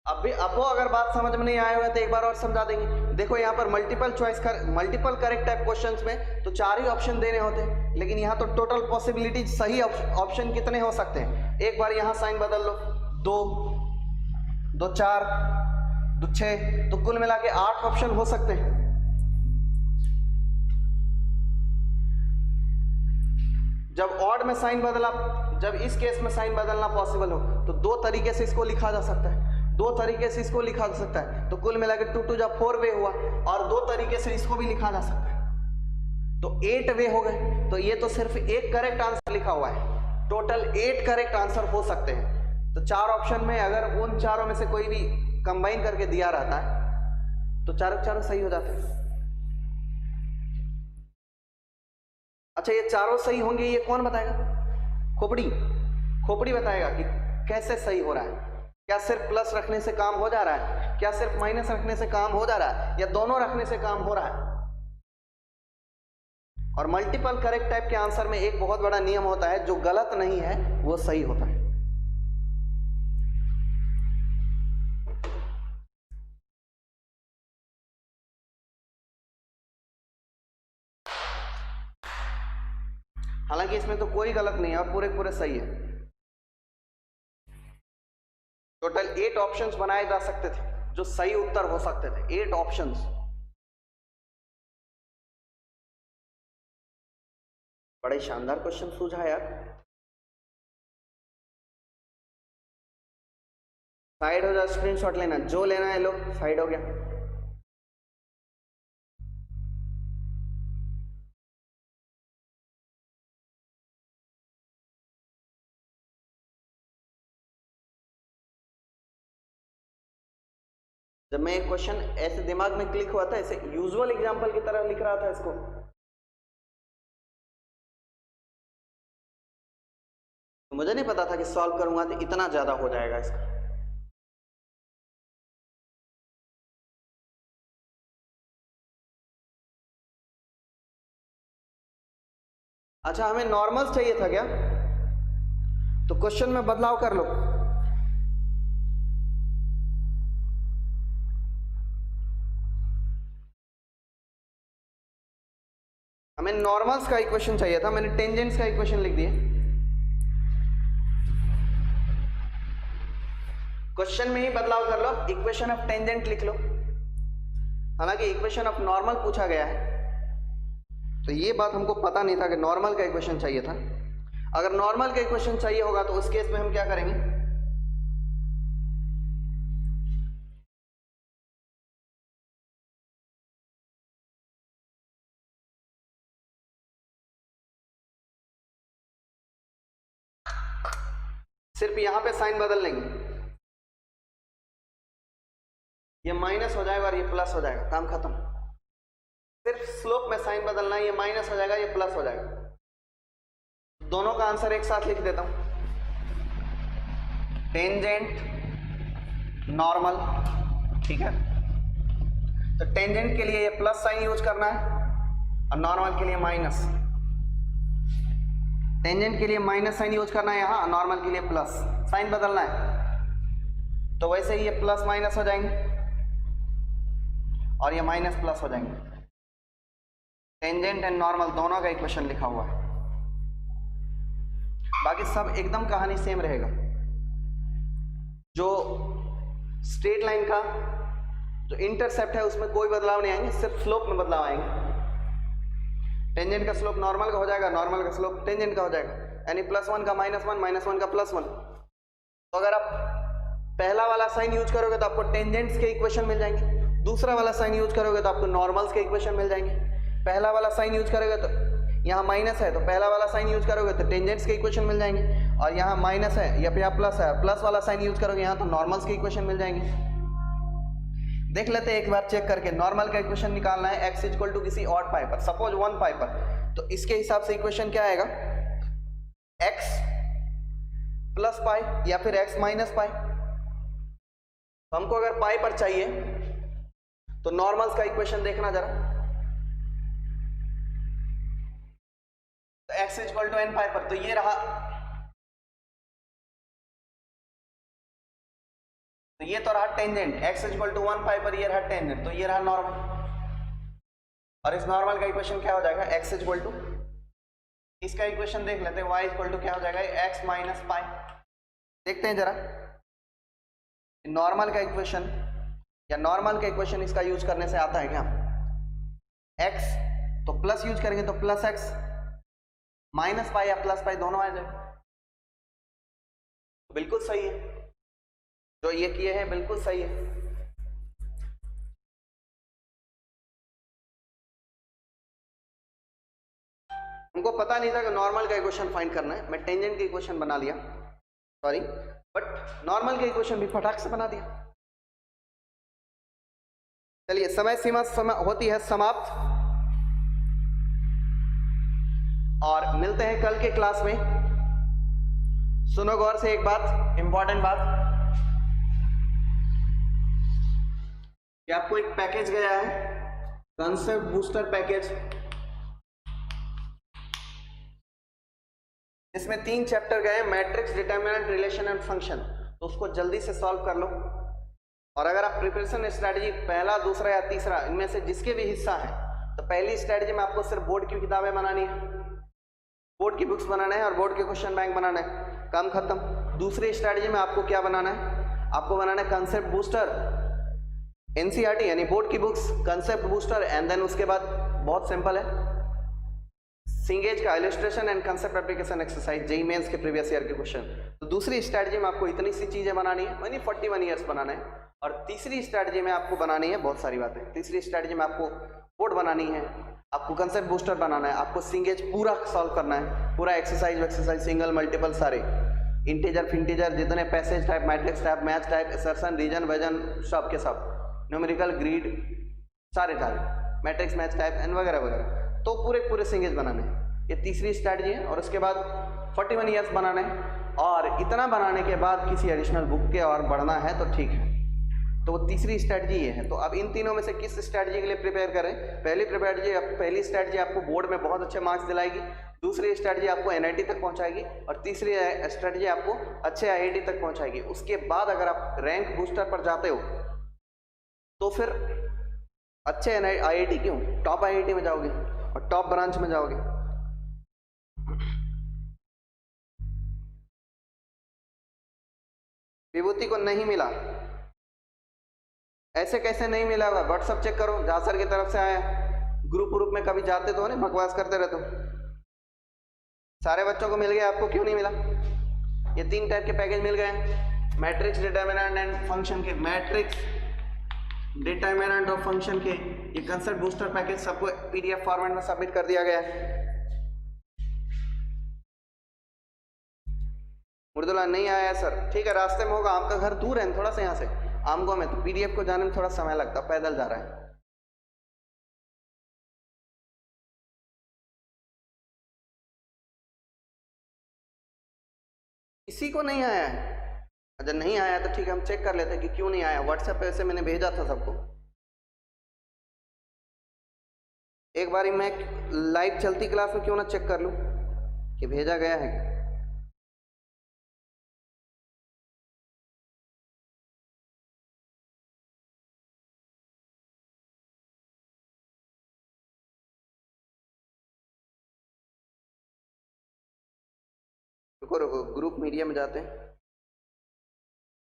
अब वो अगर बात समझ में नहीं आया हुआ तो एक बार और समझा देंगे। देखो यहाँ पर मल्टीपल करेक्ट टाइप क्वेश्चंस में तो 4 ही ऑप्शन देने होते हैं, लेकिन यहाँ तो टोटल पॉसिबिलिटी सही ऑप्शन कितने हो सकते हैं? एक बार यहाँ साइन बदल लो, 2 2 4 2 6, तो कुल मिला के 8 ऑप्शन हो सकते हैं। जब ऑड में साइन बदला, जब इस केस में साइन बदलना पॉसिबल हो तो 2 तरीके से इसको लिखा जा सकता है, 2 तरीके से इसको लिखा जा सकता है। तो कुल मिला के 2 2 4 वे हुआ, और 2 तरीके से इसको भी लिखा जा सकता है, तो 8 वे हो गए। तो ये तो सिर्फ एक करेक्ट आंसर लिखा हुआ है, टोटल 8 करेक्ट आंसर हो सकते हैं। तो 4 ऑप्शन में अगर उन चारों में से कोई भी कंबाइन करके दिया रहता है तो चारों सही हो जाते हैं। अच्छा, ये चारों सही होंगे, ये कौन बताएगा? खोपड़ी बताएगा कि कैसे सही हो रहा है। क्या सिर्फ प्लस रखने से काम हो जा रहा है, क्या सिर्फ माइनस रखने से काम हो जा रहा है, या दोनों रखने से काम हो रहा है। और मल्टीपल करेक्ट टाइप के आंसर में एक बहुत बड़ा नियम होता है, जो गलत नहीं है वो सही होता है। हालांकि इसमें तो कोई गलत नहीं है और पूरे सही है। टोटल 8 ऑप्शंस बनाए जा सकते थे जो सही उत्तर हो सकते थे, 8 ऑप्शंस। बड़ा ही शानदार क्वेश्चन सूझा यार। साइड हो जाओ, स्क्रीनशॉट लेना, जो लेना है लो, साइड हो गया। जब मैं एक क्वेश्चन ऐसे दिमाग में क्लिक हुआ था, ऐसे यूजुअल एग्जांपल की तरह लिख रहा था इसको, तो मुझे नहीं पता था कि सॉल्व करूंगा तो इतना ज्यादा हो जाएगा इसका। अच्छा, हमें नॉर्मल चाहिए था क्या? तो क्वेश्चन में बदलाव कर लो। हमें नॉर्मल्स का इक्वेशन चाहिए था, मैंने टेंजेंट्स का इक्वेशन लिख दिया। क्वेश्चन में ही बदलाव कर लो, इक्वेशन ऑफ टेंजेंट लिख लो। हालांकि इक्वेशन ऑफ नॉर्मल पूछा गया है, तो ये बात हमको पता नहीं था कि नॉर्मल का इक्वेशन चाहिए था। अगर नॉर्मल का इक्वेशन चाहिए होगा तो उस केस में हम क्या करेंगे? सिर्फ यहां पे साइन बदल लेंगे, ये माइनस हो जाएगा और ये प्लस हो जाएगा, काम खत्म। सिर्फ स्लोप में साइन बदलना है, ये माइनस हो जाएगा, ये प्लस हो जाएगा। दोनों का आंसर एक साथ लिख देता हूं, टेंजेंट नॉर्मल, ठीक है। तो टेंजेंट के लिए ये प्लस साइन यूज करना है और नॉर्मल के लिए माइनस। टेंजेंट के लिए माइनस साइन यूज करना है यहाँ, और नॉर्मल के लिए प्लस साइन बदलना है। तो वैसे ही ये प्लस माइनस हो जाएंगे और ये माइनस प्लस हो जाएंगे। टेंजेंट एंड नॉर्मल दोनों का इक्वेशन लिखा हुआ है, बाकी सब एकदम कहानी सेम रहेगा। जो स्ट्रेट लाइन का जो इंटरसेप्ट है उसमें कोई बदलाव नहीं आएंगे, सिर्फ स्लोप में बदलाव आएंगे। टेंजेंट का स्लोप नॉर्मल का हो जाएगा, नॉर्मल का स्लोप टेंजेंट का हो जाएगा, यानी +1 का -1, -1 का +1। तो अगर आप पहला वाला साइन यूज करोगे तो आपको टेंजेंट्स के इक्वेशन मिल जाएंगे, दूसरा वाला साइन यूज करोगे तो आपको नॉर्मल्स के इक्वेशन मिल जाएंगे। पहला वाला साइन यूज करोगे तो यहाँ माइनस है, तो पहला वाला साइन यूज करोगे तो टेंजेंट्स के इक्वेशन मिल जाएंगे, और यहाँ माइनस है या फिर प्लस है, प्लस वाला साइन यूज करोगे यहाँ तो नॉर्मल्स के इक्वेशन मिल जाएंगे। देख लेते हैं एक बार चेक करके। नॉर्मल का इक्वेशन निकालना है, x इक्वल टू किसी ऑड पाई पर, सपोज 1 पाई पर, तो इसके हिसाब से इक्वेशन क्या आएगा, x प्लस पाई या फिर x माइनस पाई। तो हमको अगर पाई पर चाहिए तो नॉर्मल्स का इक्वेशन देखना जरा, तो x इक्वल टू n पाई पर, तो ये रहा, तो ये तो रहा टेंजेंट, x इक्वल टू 1 पाई पर, ये रहा टेंजेंट, तो ये रहा नॉर्मल। और इस नॉर्मल का इक्वेशन क्या हो जाएगा, x इक्वल टू, इसका इक्वेशन देख लेते हैं, y इक्वल टू क्या हो जाएगा, x माइनस पाई। देखते हैं जरा नॉर्मल का इक्वेशन, या नॉर्मल का इक्वेशन इसका यूज करने से आता है क्या, x तो प्लस यूज करेंगे तो प्लस x, माइनस पाई या प्लस पाई दोनों आ जाएगा। तो बिल्कुल सही है, जो ये किए हैं बिल्कुल सही है। हमको पता नहीं था कि नॉर्मल का इक्वेशन फाइंड करना है, मैं टेंजेंट का इक्वेशन बना लिया, सॉरी, बट नॉर्मल का इक्वेशन भी फटाक से बना दिया। चलिए, समय सीमा होती है समाप्त, और मिलते हैं कल के क्लास में। सुनो गौर से एक बात, इंपॉर्टेंट बात, कि आपको एक पैकेज गया है, कंसेप्ट बूस्टर पैकेज, इसमें 3 चैप्टर गए, matrix, determinant, relation and function. तो उसको जल्दी से सॉल्व कर लो। और अगर आप प्रिपरेशन स्ट्रैटेजी पहला, दूसरा या तीसरा इनमें से जिसके भी हिस्सा है, तो पहली स्ट्रैटेजी में आपको सिर्फ बोर्ड की किताबें बनानी है, बोर्ड की बुक्स बनाना है और बोर्ड के क्वेश्चन बैंक बनाना है, काम खत्म। दूसरी स्ट्रैटेजी में आपको क्या बनाना है, आपको बनाना है कंसेप्ट बूस्टर, NCERT यानी बोर्ड की books, concept booster, and then उसके बाद बहुत सिंपल है, सिंगेज का illustration and concept application exercise, JEE mains के प्रीवियस ईयर के क्वेश्चन। तो दूसरी स्ट्रैटेजी में आपको इतनी सी चीजें बनानी है, यानी 41 ईयर्स बनाना है। और तीसरी स्ट्रैटेजी में आपको बनानी है बहुत सारी बातें। तीसरी स्ट्रैटेजी में आपको बोर्ड बनानी है, आपको कंसेप्ट बूस्टर बनाना है, आपको सिंगेज पूरा सॉल्व करना है, पूरा एक्सरसाइज, सिंगल, मल्टीपल, सारे इंटीजर, फिंटीजर, जितने passage type, matrix type, match type, assertion, reason, वजन, सब के सब, न्यूमेरिकल, ग्रीड, सारे मैट्रिक्स, मैच टाइप एंड वगैरह वगैरह। तो पूरे सिंगेज बनाने हैं, ये तीसरी स्ट्रैटेजी है। और उसके बाद 41 ईयर्स बनाना है, और इतना बनाने के बाद किसी एडिशनल बुक के और बढ़ना है तो ठीक है। तो वो तीसरी स्ट्रैटेजी ये है। तो अब इन तीनों में से किस स्ट्रैटेजी के लिए प्रिपेयर करें? पहली स्ट्रैटेजी आपको बोर्ड में बहुत अच्छे मार्क्स दिलाएगी, दूसरी स्ट्रैटेजी आपको NIT तक पहुंचाएगी, और तीसरी स्ट्रैटेजी आपको अच्छे IIT तक पहुंचाएगी। उसके बाद अगर आप रैंक बूस्टर पर जाते हो तो फिर अच्छे IIT क्यों, टॉप IIT में जाओगे और टॉप ब्रांच में जाओगे। विभूति को नहीं मिला, ऐसे कैसे नहीं मिला होगा? व्हाट्सएप चेक करो, जासर की तरफ से आया, ग्रुप में कभी जाते तो नहीं, बकवास करते रहते हो। सारे बच्चों को मिल गया, आपको क्यों नहीं मिला? ये 3 टाइप के पैकेज मिल गए, मैट्रिक्स, डिटरमिनेंट एंड फंक्शन के, मैट्रिक्स, डिटरमिनेंट और फंक्शन के ये कंसेप्ट बूस्टर पैकेज सबको PDF फॉर्मेट में सबमिट कर दिया गया है। मुर्दुला नहीं आया सर, ठीक है रास्ते में होगा, आपका घर दूर है थोड़ा सा यहाँ से आमगो में, तो पीडीएफ को जाने में थोड़ा समय लगता, पैदल जा रहा है। किसी को नहीं आया है? अगर नहीं आया तो ठीक है, हम चेक कर लेते हैं कि क्यों नहीं आया। व्हाट्सएप पे वैसे मैंने भेजा था सबको। एक बारी मैं लाइव चलती क्लास में क्यों ना चेक कर लूं कि भेजा गया है। रुको रुको, ग्रुप मीडिया में जाते हैं,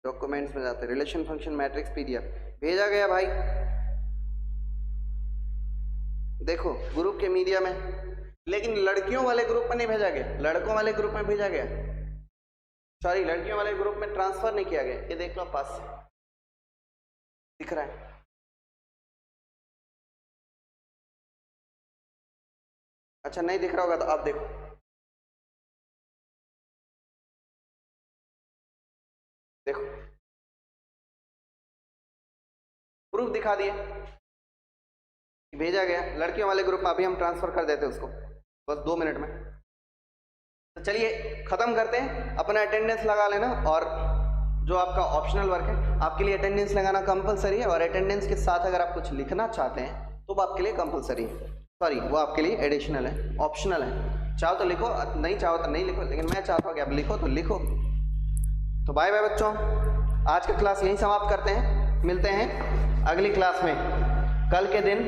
डॉक्यूमेंट्स में जाते हैं, रिलेशन फंक्शन मैट्रिक्स पीडीएफ भेजा गया भाई। देखो ग्रुप के मीडिया में, लेकिन लड़कियों वाले ग्रुप में नहीं भेजा गया, लड़कों वाले ग्रुप में भेजा गया। सॉरी, लड़कियों वाले ग्रुप में ट्रांसफर नहीं किया गया। ये देख लो पास से दिख रहा है। अच्छा नहीं दिख रहा होगा तो आप देखो, देखो प्रूफ दिखा दिए, भेजा गया लड़कियों वाले ग्रुप में। अभी हम ट्रांसफर कर देते हैं उसको बस 2 मिनट में। तो चलिए खत्म करते हैं, अपना अटेंडेंस लगा लेना। और जो आपका ऑप्शनल वर्क है, आपके लिए अटेंडेंस लगाना कंपलसरी है, और अटेंडेंस के साथ अगर आप कुछ लिखना चाहते हैं तो वो आपके लिए कंपलसरी है। सॉरी, वो आपके लिए एडिशनल है, ऑप्शनल है। चाहो तो लिखो, नहीं चाहो तो नहीं लिखो, लेकिन मैं चाहता हूँ कि आप लिखो तो लिखो। तो बाय बाय बच्चों, आज की क्लास यहीं समाप्त करते हैं। मिलते हैं अगली क्लास में कल के दिन